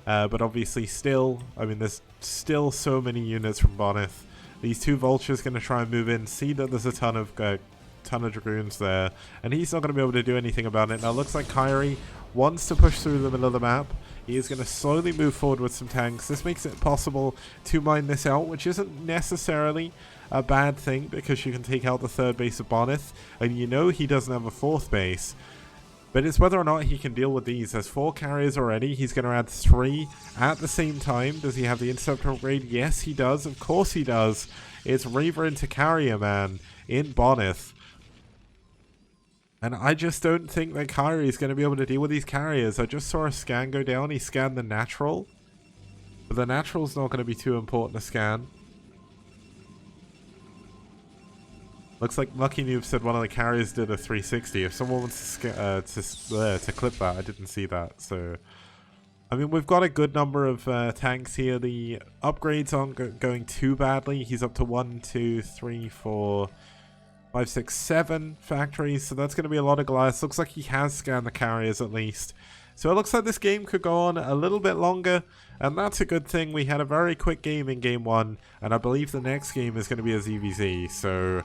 But obviously still, I mean, there's still so many units from Bonneth. These 2 vultures going to try and move in, see that there's a ton of dragoons there, and he's not going to be able to do anything about it. Now it looks like Kyrie wants to push through the middle of the map. He is going to slowly move forward with some tanks. This makes it possible to mine this out, which isn't necessarily a bad thing, because you can take out the 3rd base of Bonneth, and you know he doesn't have a 4th base. But it's whether or not he can deal with these. There's 4 carriers already. He's going to add 3 at the same time. Does he have the interceptor upgrade? Yes, he does. Of course he does. It's Reaver into Carrier Man in Bonneth. And I just don't think that Kyrie is going to be able to deal with these carriers. I just saw a scan go down. He scanned the natural. But the natural's not going to be too important to scan. Looks like Lucky Noob said one of the carriers did a 360. If someone wants to clip that, I didn't see that. So, I mean, we've got a good number of tanks here. The upgrades aren't going too badly. He's up to 1, 2, 3, 4, 5, 6, 7 factories. So that's going to be a lot of glass. Looks like he has scanned the carriers at least. So it looks like this game could go on a little bit longer. And that's a good thing. We had a very quick game in game 1. And I believe the next game is going to be a ZVZ. So...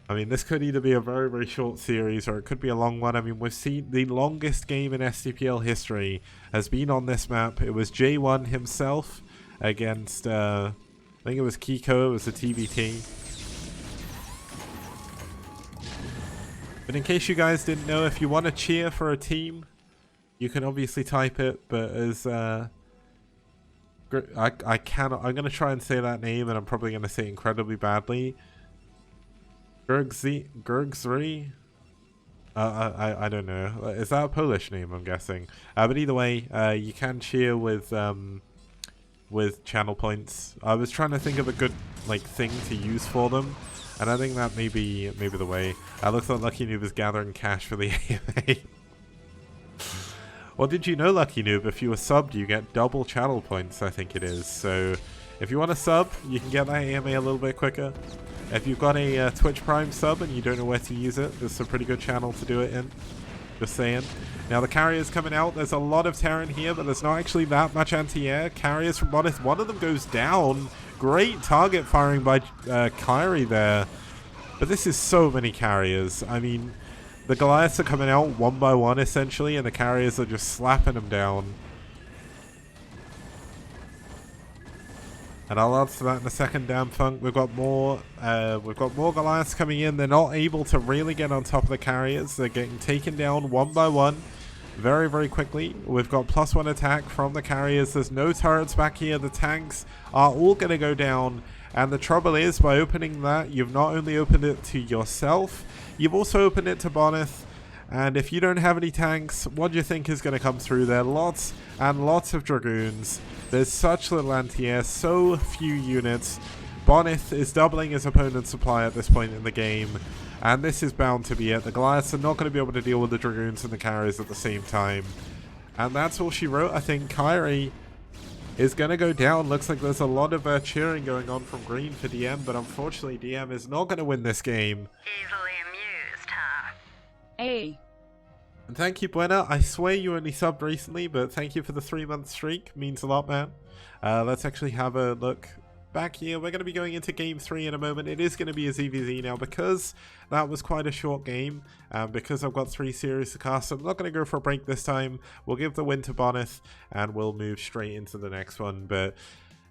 I mean, this could either be a very, very short series, or it could be a long one. I mean, we've seen the longest game in STPL history has been on this map. It was J1 himself against, I think it was Kiko, it was a TVT. But in case you guys didn't know, if you want to cheer for a team, you can obviously type it, but as, I cannot, I'm going to try and say that name, and I'm probably going to say it incredibly badly. Gergzri? I don't know. Is that a Polish name, I'm guessing? But either way, you can cheer with channel points. I was trying to think of a good thing to use for them, and I think that may be the way. Looks like Lucky Noob is gathering cash for the AMA. Well, did you know, Lucky Noob, if you were subbed, you get double channel points, I think it is. So, if you want to sub, you can get that AMA a little bit quicker. If you've got a Twitch Prime sub and you don't know where to use it, there's a pretty good channel to do it in. Just saying. Now the carrier's coming out. There's a lot of Terran here, but there's not actually that much anti-air. Carriers from Bonneth. One of them goes down. Great target firing by Kyrie there. But this is so many carriers. I mean, the Goliaths are coming out one by one essentially, and the carriers are just slapping them down. And I'll answer that in a second, Damn Funk. We've got more Goliaths coming in. They're not able to really get on top of the carriers. They're getting taken down one by one. very, very quickly. We've got +1 attack from the carriers. There's no turrets back here. The tanks are all going to go down. And the trouble is, by opening that, you've not only opened it to yourself, you've also opened it to Bonneth. And if you don't have any tanks, what do you think is going to come through there? Lots and lots of Dragoons. There's such little anti-air, so few units. Bonneth is doubling his opponent's supply at this point in the game. And this is bound to be it. The Goliaths are not going to be able to deal with the Dragoons and the carriers at the same time. And that's all she wrote. I think Kyrie is going to go down. Looks like there's a lot of cheering going on from green for DM, but unfortunately DM is not going to win this game. Easily amused, huh? Hey. And thank you, Buena. I swear you only subbed recently, but thank you for the 3-month streak. Means a lot, man. Let's actually have a look back here. We're going to be going into game 3 in a moment. It is going to be a ZVZ now because that was quite a short game. Because I've got 3 series to cast, I'm not going to go for a break this time. We'll give the win to Bonneth and we'll move straight into the next one. But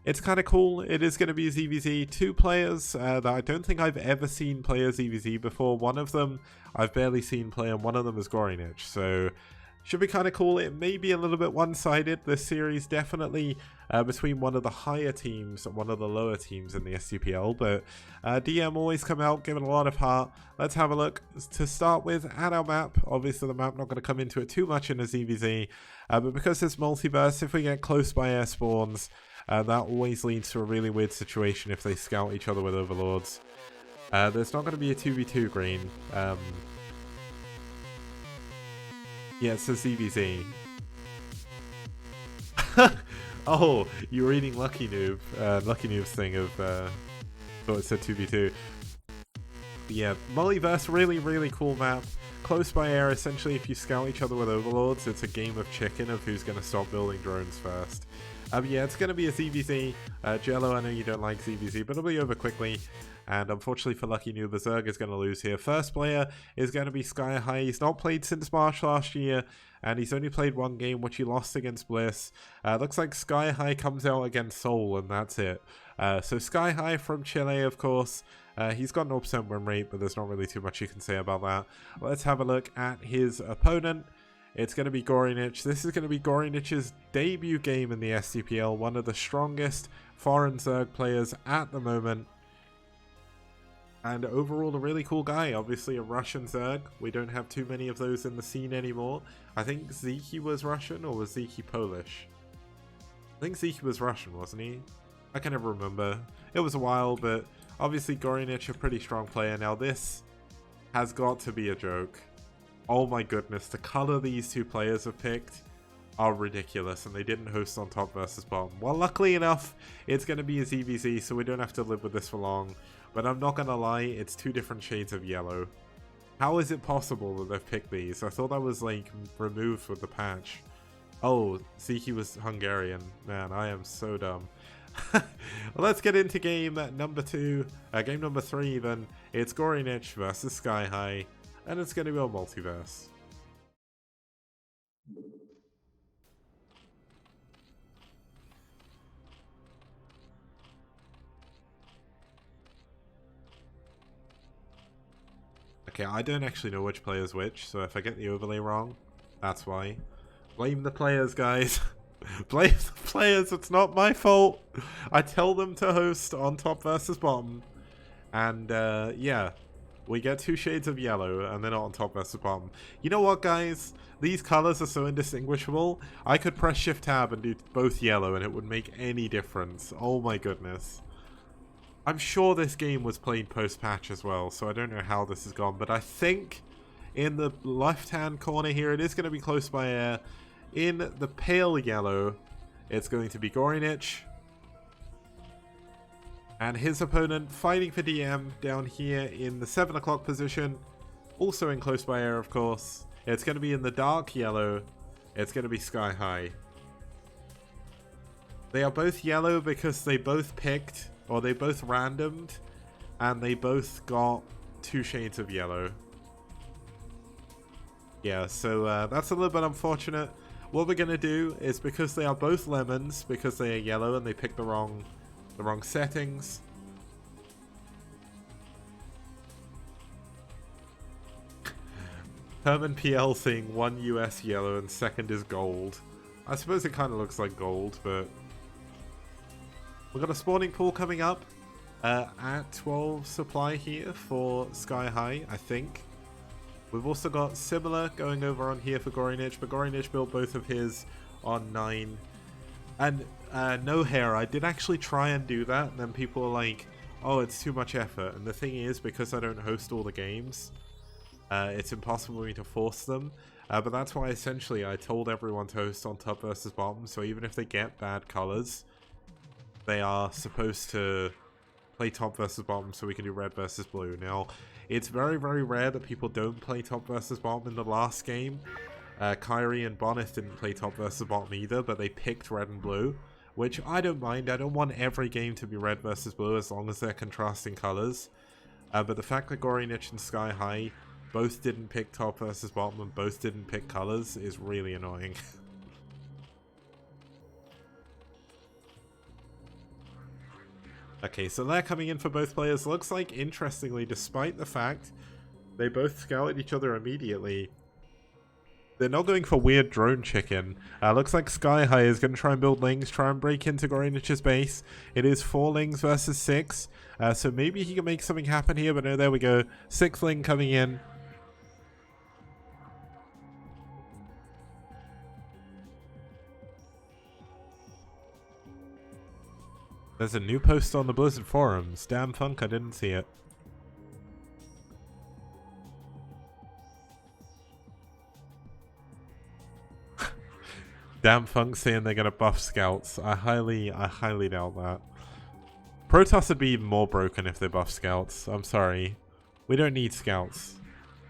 it's kind of cool. It is going to be a ZVZ. 2 players that I don't think I've ever seen play a ZVZ before. One of them I've barely seen play, and one of them is Gorinich. So should be kind of cool. It may be a little bit one-sided. This series definitely between one of the higher teams and one of the lower teams in the STPL. But DM always come out, give it a lot of heart. Let's have a look to start with at our map. Obviously the map not going to come into it too much in a ZVZ. But because it's multiverse, if we get close by air spawns, that always leads to a really weird situation if they scout each other with overlords. There's not going to be a 2v2 green. Yeah, it says ZVZ. Oh, you were reading Lucky Noob. Lucky Noob's thing of thought it said 2v2. Yeah, Multiverse, really, really cool map. Close by air, essentially if you scout each other with overlords, it's a game of chicken of who's going to stop building drones first. Yeah, it's going to be a ZVZ. Jello, I know you don't like ZVZ, but it'll be over quickly. And unfortunately for Lucky Noob, Zerg is going to lose here. First player is going to be Sky High. He's not played since March last year, and he's only played 1 game, which he lost against Bliss. Looks like Sky High comes out against SouL, and that's it. So Sky High from Chile, of course. He's got 0% win rate, but there's not really too much you can say about that. Let's have a look at his opponent. It's going to be Gorinich. This is going to be Gorinich's debut game in the STPL, one of the strongest foreign Zerg players at the moment. And overall, a really cool guy. Obviously a Russian Zerg. We don't have too many of those in the scene anymore. I think Zeki was Russian, or was Zeki Polish? I think Zeki was Russian, wasn't he? I can never remember. It was a while, but obviously Gorinich, a pretty strong player. Now this has got to be a joke. Oh my goodness, the color these 2 players have picked are ridiculous, and they didn't host on top versus bottom. Well, luckily enough, it's going to be a ZVZ, so we don't have to live with this for long. But I'm not going to lie, it's 2 different shades of yellow. How is it possible that they've picked these? I thought that was, like, removed with the patch. Oh, Zeki was Hungarian. Man, I am so dumb. Well, let's get into game number 2. Game number 3, even. It's Gorinich versus Sky High. And it's going to be on multiverse. Okay, I don't actually know which player is which, so if I get the overlay wrong, that's why. Blame the players, guys. Blame the players, it's not my fault. I tell them to host on top versus bottom. And, yeah. We get 2 shades of yellow, and they're not on top versus bottom. You know what, guys? These colors are so indistinguishable. I could press Shift Tab and do both yellow, and it would make any difference. Oh my goodness. I'm sure this game was played post-patch as well, so I don't know how this has gone. But I think in the left-hand corner here, it is going to be close by air. In the pale yellow, it's going to be Gorinich. And his opponent fighting for DM down here in the 7 o'clock position. Also in close by air, of course. It's going to be in the dark yellow. It's going to be Sky High. They are both yellow because they both picked, or they both randomed, and they both got 2 shades of yellow. Yeah, so that's a little bit unfortunate. What we're going to do is, because they are both lemons, because they are yellow and they picked the wrong settings. Herman PL seeing 1 US yellow and second is gold. I suppose it kind of looks like gold, but we've got a spawning pool coming up at 12 supply here for Sky High, I think. We've also got similar going over on here for Gorinich, but Gorinich built both of his on 9. And no hair, I did actually try and do that, and then people were like, oh, it's too much effort. And the thing is, because I don't host all the games, it's impossible for me to force them. But that's why essentially I told everyone to host on top versus bottom, so even if they get bad colors, they are supposed to play top versus bottom so we can do red versus blue. Now, it's very, very rare that people don't play top versus bottom in the last game. Kyrie and Bonneth didn't play top versus bottom either, but they picked red and blue, which I don't mind. I don't want every game to be red versus blue as long as they're contrasting colors. But the fact that Gorinich and Sky High both didn't pick top versus bottom and both didn't pick colors is really annoying. Okay, so they're coming in for both players. Looks like, interestingly, despite the fact they both scouted each other immediately, they're not going for weird drone chicken. Looks like Sky High is going to try and build lings, try and break into Gorinich's base. It is 4 lings versus 6, so maybe he can make something happen here, but no, there we go. 6th ling coming in. There's a new post on the Blizzard forums. Damn Funk, I didn't see it. Damn Funk saying they're gonna buff scouts. I highly doubt that. Protoss would be even more broken if they buff scouts. I'm sorry. We don't need scouts.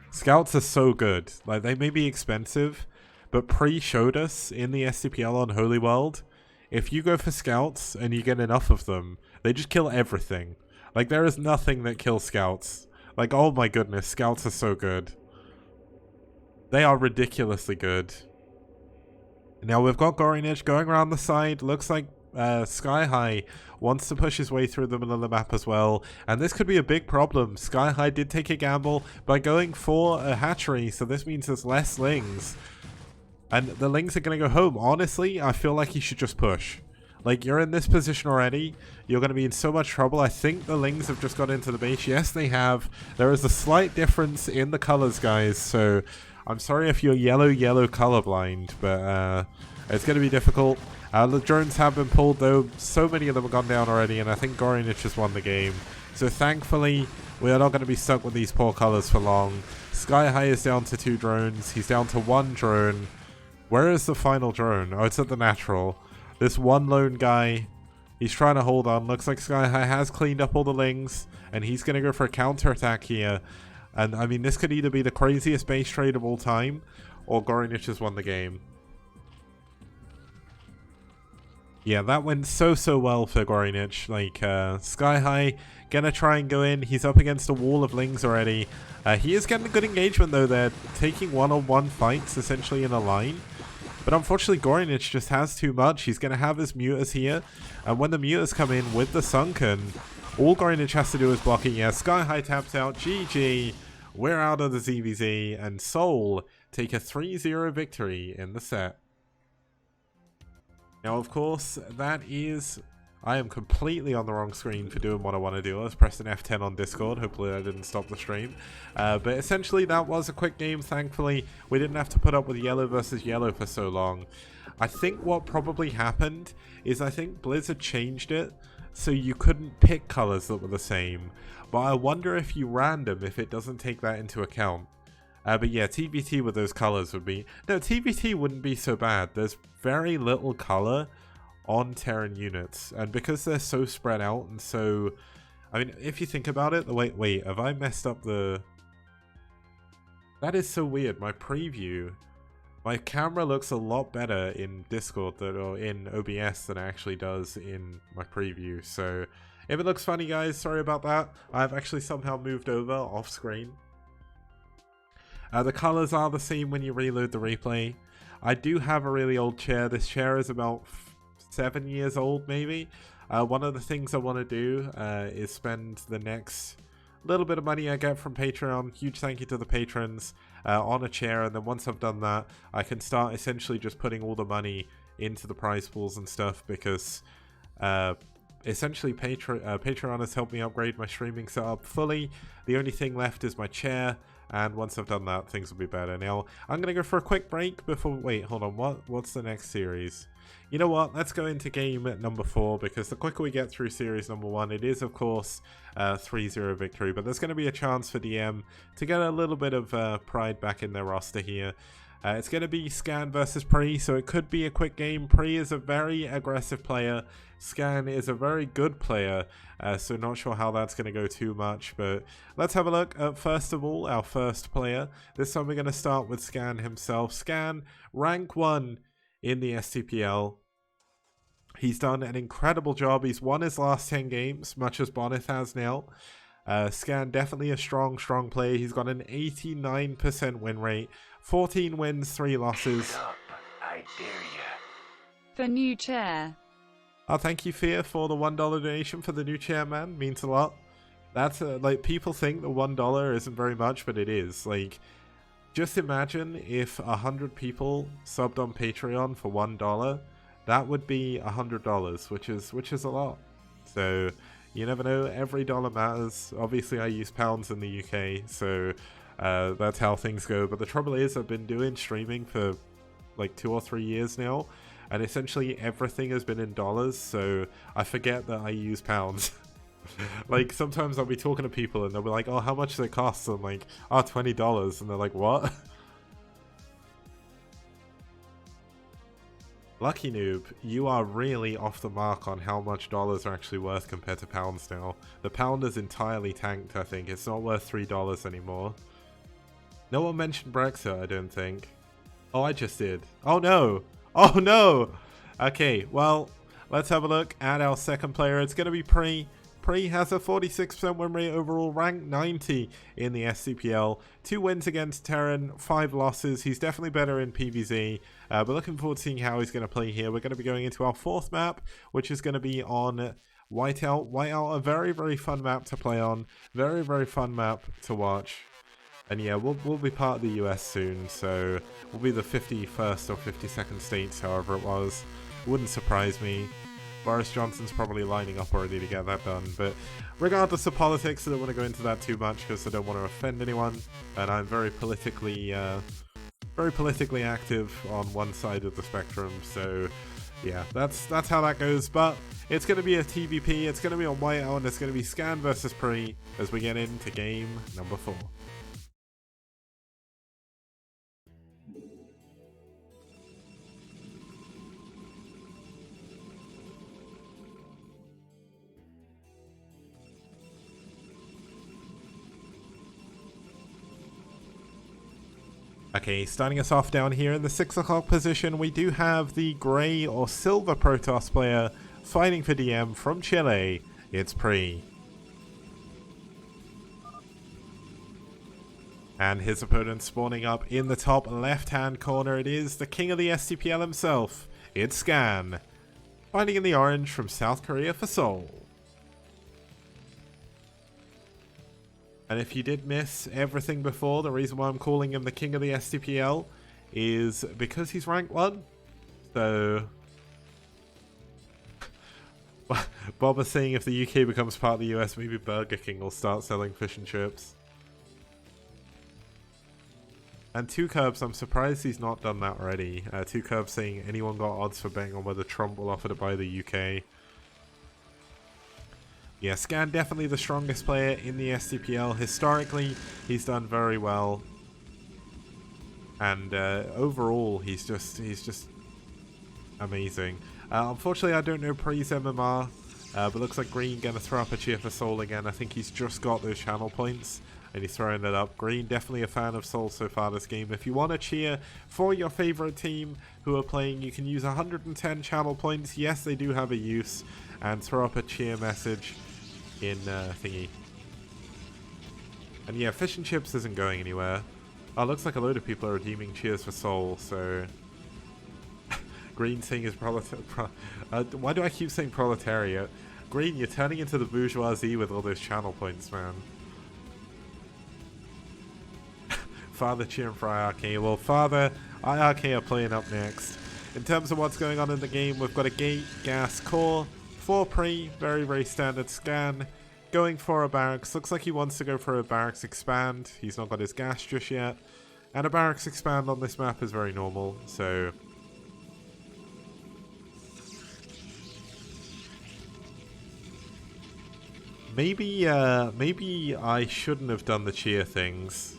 Scouts are so good. Like, they may be expensive, but Pre showed us in the STPL on Holy World, if you go for scouts and you get enough of them, they just kill everything. Like, there is nothing that kills scouts. Like, oh my goodness, scouts are so good. They are ridiculously good. Now we've got Gorinich going around the side. Looks like Sky High wants to push his way through the middle of the map as well. And this could be a big problem. Sky High did take a gamble by going for a hatchery, so this means there's less lings. And the lings are going to go home. Honestly, I feel like he should just push. Like, you're in this position already. You're going to be in so much trouble. I think the lings have just got into the base. Yes, they have. There is a slight difference in the colors, guys. So, I'm sorry if you're yellow colorblind. But it's going to be difficult. The drones have been pulled, though. So many of them have gone down already. And I think Gorinich has won the game. So, thankfully, we are not going to be stuck with these poor colors for long. Sky High is down to 2 drones. He's down to 1 drone. Where is the final drone? Oh, it's at the natural. This one lone guy, he's trying to hold on. Looks like Sky High has cleaned up all the lings, and he's going to go for a counterattack here. And, I mean, this could either be the craziest base trade of all time, or Gorinich has won the game. Yeah, that went so well for Gorinich. Like, Sky High gonna try and go in. He's up against a wall of lings already. He is getting a good engagement, though. They're taking one-on-one fights, essentially, in a line. But unfortunately, Gorinich just has too much. He's going to have his mutas here. And when the mutas come in with the Sunken, all Gorinich has to do is block it. Yeah, Sky High taps out. GG. We're out of the ZVZ. And SouL take a 3-0 victory in the set. Now, of course, that is... I am completely on the wrong screen for doing what I want to do. I was pressing F10 on Discord. Hopefully I didn't stop the stream. But essentially that was a quick game, thankfully. We didn't have to put up with yellow versus yellow for so long. I think what probably happened is I think Blizzard changed it so you couldn't pick colors that were the same. But I wonder if you random if it doesn't take that into account. But yeah, TBT with those colors would be... No, TBT wouldn't be so bad. There's very little color on Terran units, and because they're so spread out and so... I mean, if you think about it... Wait, have I messed up the... That is so weird. My preview... My camera looks a lot better in Discord or in OBS than it actually does in my preview, so... If it looks funny, guys, sorry about that. I've actually somehow moved over off screen. The colors are the same when you reload the replay. I do have a really old chair. This chair is about 7 years old, maybe. One of the things I want to do is spend the next little bit of money I get from Patreon. Huge thank you to the patrons on a chair. And then once I've done that, I can start essentially just putting all the money into the prize pools and stuff, because essentially Patreon has helped me upgrade my streaming setup fully. The only thing left is my chair, and once I've done that, things will be better. Now I'm gonna go for a quick break before... Wait, hold on, what's the next series? You know what, let's go into game number 4, because the quicker we get through series number 1, it is of course 3-0 victory, but there's going to be a chance for DM to get a little bit of pride back in their roster here. It's going to be Scan versus Pre, so it could be a quick game. Pre is a very aggressive player. Scan is a very good player, so not sure how that's going to go too much. But let's have a look at, first of all, our first player. This time we're going to start with Scan himself. Scan, rank 1 in the STPL. He's done an incredible job. He's won his last 10 games, much as Bonneth has now. Scan, definitely a strong player. He's got an 89% win rate. 14 wins, 3 losses. Up, I dare ya. For new chair. Oh, thank you, Fear, for the $1 donation for the new chair, man. Means a lot. That's like, people think the $1 isn't very much, but it is. Like, just imagine if 100 people subbed on Patreon for $1. That would be $100, which is a lot. So you never know. Every dollar matters. Obviously, I use pounds in the UK, so that's how things go. But the trouble is, I've been doing streaming for like 2 or 3 years now, and essentially everything has been in dollars. So I forget that I use pounds. Like, sometimes I'll be talking to people and they'll be like, "Oh, how much does it cost?" I'm like, "Oh, $20," and they're like, "What?" Lucky Noob, you are really off the mark on how much dollars are actually worth compared to pounds now. The pound is entirely tanked, I think. It's not worth $3 anymore. No one mentioned Brexit, I don't think. Oh, I just did. Oh no! Oh no! Okay, well, let's have a look at our second player. It's going to be Pre. Pre has a 46% win rate overall, ranked 90 in the SCPL. 2 wins against Terran, 5 losses. He's definitely better in PvZ, but looking forward to seeing how he's going to play here. We're going to be going into our 4th map, which is going to be on Whiteout. Whiteout, a very fun map to play on. Very fun map to watch. And yeah, we'll be part of the US soon, so we'll be the 51st or 52nd states, however it was. Wouldn't surprise me. Boris Johnson's probably lining up already to get that done, but regardless of politics, I don't want to go into that too much because I don't want to offend anyone, and I'm very politically active on one side of the spectrum, so yeah, that's how that goes. But it's going to be a TVP, it's going to be on Whiteout, and it's going to be Scan versus Pre as we get into game number 4. Okay, starting us off down here in the 6 o'clock position, we do have the grey or silver Protoss player fighting for DM from Chile. It's Pre. And his opponent spawning up in the top left-hand corner. It is the king of the STPL himself. It's Scan. Fighting in the orange from South Korea for SouL. And if you did miss everything before, the reason why I'm calling him the king of the STPL is because he's rank 1. So Bob was saying if the UK becomes part of the US, maybe Burger King will start selling fish and chips. And 2 Curbs, I'm surprised he's not done that already. 2 Curbs saying anyone got odds for betting on whether Trump will offer to buy the UK. Yeah, Scan definitely the strongest player in the STPL. Historically, he's done very well. And overall, he's just amazing. Unfortunately, I don't know Pre's MMR, but looks like Green going to throw up a cheer for SouL again. I think he's just got those channel points, and he's throwing it up. Green, definitely a fan of SouL so far this game. If you want to cheer for your favorite team who are playing, you can use 110 channel points. Yes, they do have a use, and throw up a cheer message in thingy. And yeah, fish and chips isn't going anywhere. Oh, looks like a load of people are redeeming cheers for SouL, so Green saying is why do I keep saying proletariat? Green, you're turning into the bourgeoisie with all those channel points, man. Father cheering for IRK. Well, Father, IRK are playing up next. In terms of what's going on in the game, we've got a gate, gas, core, 4 pre, very, very standard scan. Going for a barracks. Looks like he wants to go for a barracks expand. He's not got his gas just yet. And a barracks expand on this map is very normal, so... Maybe I shouldn't have done the cheer things.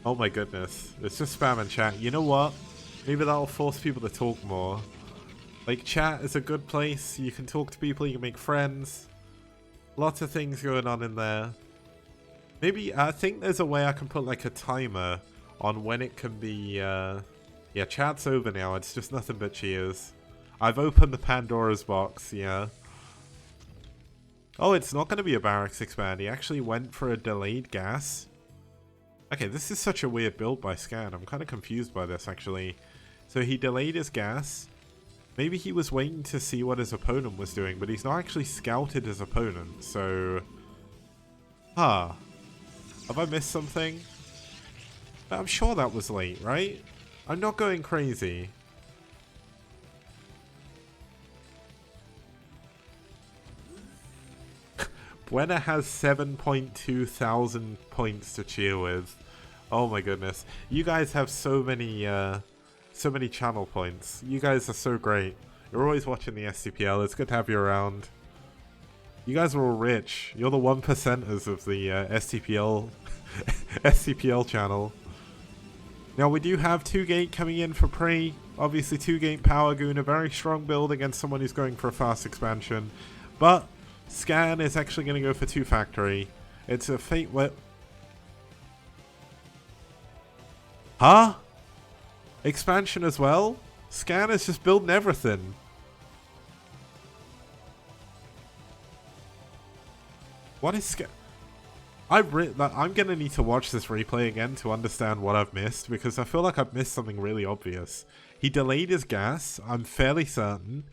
Oh my goodness. It's just spam and chat. You know what? Maybe that'll force people to talk more. Like, chat is a good place. You can talk to people, you can make friends. Lots of things going on in there. Maybe, I think there's a way I can put like a timer on when it can be, yeah, chat's over now. It's just nothing but cheers. I've opened the Pandora's box, yeah. Oh, it's not going to be a barracks expand. He actually went for a delayed gas. Okay, this is such a weird build by Scan. I'm kind of confused by this, actually. So he delayed his gas. Maybe he was waiting to see what his opponent was doing, but he's not actually scouted his opponent, so... Huh. Have I missed something? I'm sure that was late, right? I'm not going crazy. Buena has 7.2 thousand points to cheer with. Oh my goodness. You guys have so many channel points. You guys are so great. You're always watching the STPL. It's good to have you around. You guys are all rich. You're the 1%ers of the STPL STPL channel. Now we do have 2-gate coming in for pre. Obviously 2-gate Power Goon, a very strong build against someone who's going for a fast expansion. But Scan is actually going to go for 2 factory. It's a fate whip. Huh? Expansion as well? Scan is just building everything. What is Scan? I'm going to need to watch this replay again to understand what I've missed, because I feel like I've missed something really obvious. He delayed his gas, I'm fairly certain.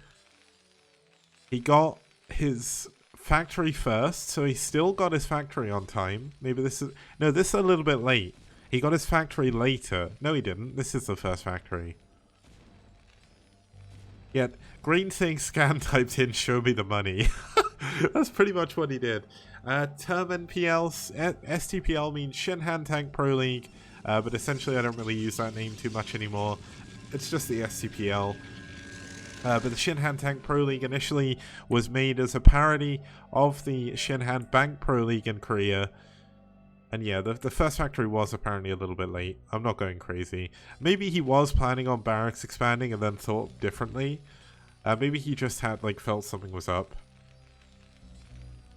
He got his factory first, so he still got his factory on time. Maybe this is... No, this is a little bit late. He got his factory later. No, he didn't. This is the first factory. Yet, Green thing Scan typed in, show me the money. That's pretty much what he did. Term NPL, STPL means Shinhan Tank Pro League, but essentially I don't really use that name too much anymore. It's just the STPL. But the Shinhan Tank Pro League initially was made as a parody of the Shinhan Bank Pro League in Korea. And yeah, the first factory was apparently a little bit late. I'm not going crazy. Maybe he was planning on barracks expanding and then thought differently. Maybe he just had, like, felt something was up.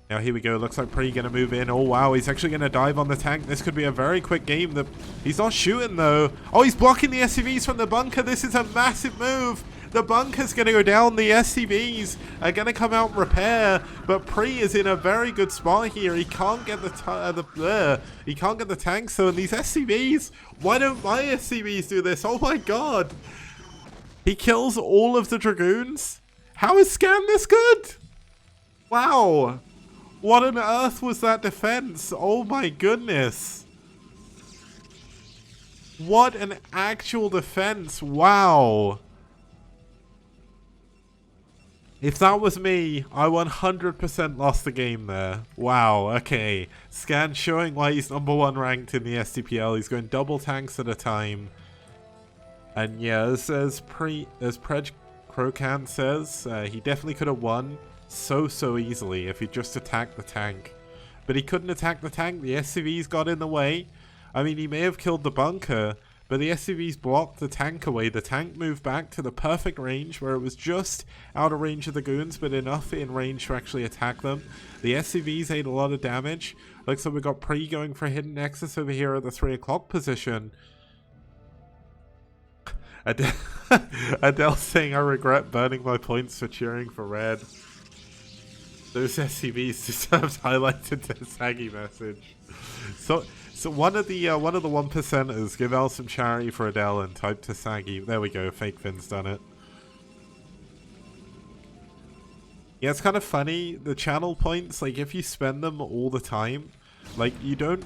Now here we go, looks like Pre gonna move in. Oh wow, he's actually gonna dive on the tank. This could be a very quick game. He's not shooting though. Oh, he's blocking the SCVs from the bunker. This is a massive move. The bunker's gonna go down. The SCVs are gonna come out and repair. But Pre is in a very good spot here. He can't get he can't get the tanks though. And these SCVs, why don't my SCVs do this? Oh my god. He kills all of the Dragoons. How is Scan this good? Wow. What on earth was that defense? Oh my goodness. What an actual defense. Wow. If that was me, I 100% lost the game there. Wow, okay. Scan showing why he's #1 ranked in the STPL. He's going double tanks at a time. And yeah, as Prej Krokan says, he definitely could have won so easily if he just attacked the tank. But he couldn't attack the tank. The SCVs got in the way. I mean, he may have killed the bunker, but the SCVs blocked the tank away. The tank moved back to the perfect range where it was just out of range of the goons, but enough in range to actually attack them. The SCVs ate a lot of damage. Looks like we got Pre going for a hidden nexus over here at the 3 o'clock position. Adele saying, I regret burning my points for cheering for red. Those SCVs deserved highlighted the saggy message. So one of the 1%ers give out some charity for Adele and type to saggy. There we go. Fake Finn's done it. Yeah, it's kind of funny. The channel points, like if you spend them all the time, like you don't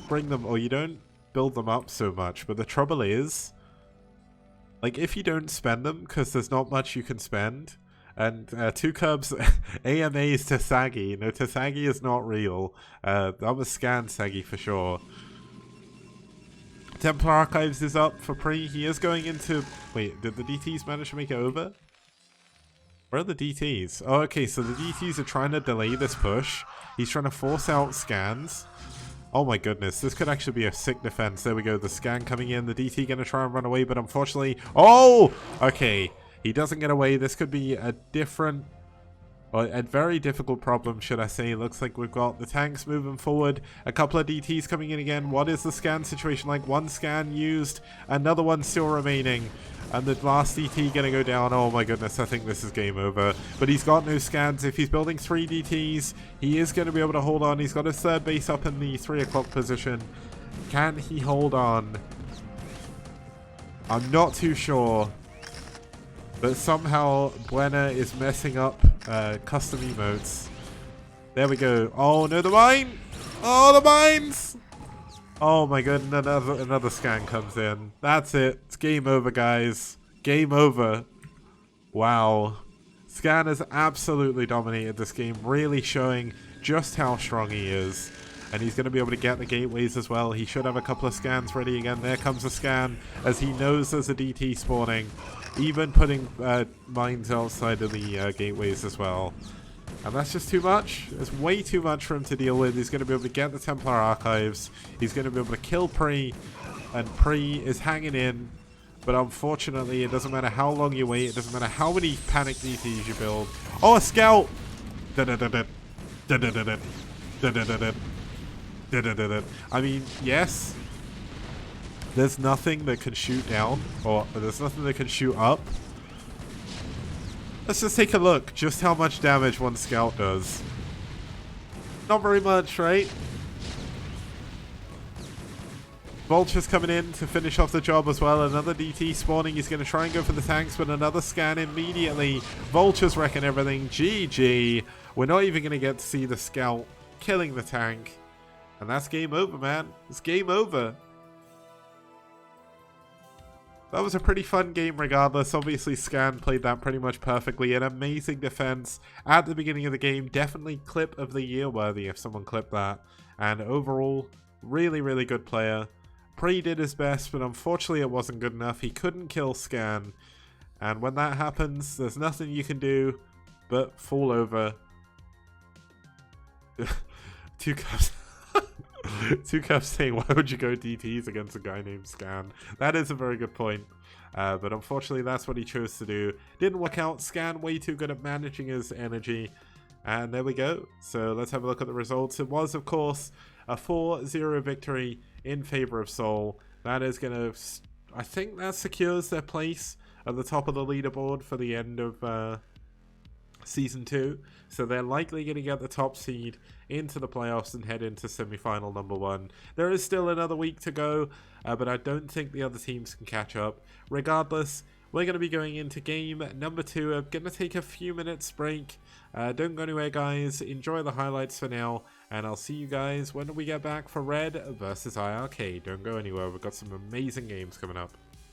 bring them, or you don't build them up so much, but the trouble is, like, if you don't spend them, because there's not much you can spend, and Two Cubs AMAs Tasagi. No, Tasagi is not real. That was Scan Sagi for sure. Templar Archives is up for pre. He is going into... Wait, did the DTs manage to make it over? Where are the DTs? Oh, okay, so the DTs are trying to delay this push. He's trying to force out scans. Oh my goodness, this could actually be a sick defense. There we go, the scan coming in. The DT going to try and run away, but unfortunately... Oh! Okay, he doesn't get away. This could be a different... Well, a very difficult problem, should I say. Looks like we've got the tanks moving forward. A couple of DTs coming in again. What is the scan situation like? One scan used. Another one still remaining. And the last DT going to go down. Oh my goodness, I think this is game over. But he's got no scans. If he's building 3 DTs, he is going to be able to hold on. He's got his third base up in the 3 o'clock position. Can he hold on? I'm not too sure. But somehow Buena is messing up custom emotes. There we go. Oh no, the mine! Oh, the mines! Oh my goodness, another scan comes in. That's it. It's game over, guys. Game over. Wow. Scan has absolutely dominated this game, really showing just how strong he is. And he's going to be able to get the gateways as well. He should have a couple of scans ready again. There comes a scan as he knows there's a DT spawning. Even putting mines outside of the gateways as well. And that's just too much. It's way too much for him to deal with. He's going to be able to get the Templar Archives. He's going to be able to kill Pre. And Pre is hanging in. But unfortunately, it doesn't matter how long you wait. It doesn't matter how many panic DTs you build. Oh, a scout! I mean, yes. There's nothing that can shoot down. Or there's nothing that can shoot up. Let's just take a look. Just how much damage one scout does. Not very much, right? Vulture's coming in to finish off the job as well. Another DT spawning. He's going to try and go for the tanks, but another scan immediately. Vulture's wrecking everything. GG. We're not even going to get to see the scout killing the tank. And that's game over, man. It's game over. That was a pretty fun game regardless. Obviously, Scan played that pretty much perfectly. An amazing defense at the beginning of the game. Definitely clip of the year worthy if someone clipped that. And overall, really, really good player. Pre did his best, but unfortunately it wasn't good enough. He couldn't kill Scan. And when that happens, there's nothing you can do but fall over. 2 Cubs. 2 Cubs saying, why would you go DTs against a guy named Scan? That is a very good point. But unfortunately, that's what he chose to do. Didn't work out. Scan way too good at managing his energy. And there we go. So let's have a look at the results. It was, of course, a 4-0 victory in favor of SouL. That is going to... I think that secures their place at the top of the leaderboard for the end of Season 2. So they're likely going to get the top seed into the playoffs and head into semi-final number 1. There is still another week to go, but I don't think the other teams can catch up. Regardless, we're going to be going into game number 2. I'm going to take a few minutes break. Don't go anywhere, guys. Enjoy the highlights for now, and I'll see you guys when we get back for Red versus IRK. Don't go anywhere. We've got some amazing games coming up.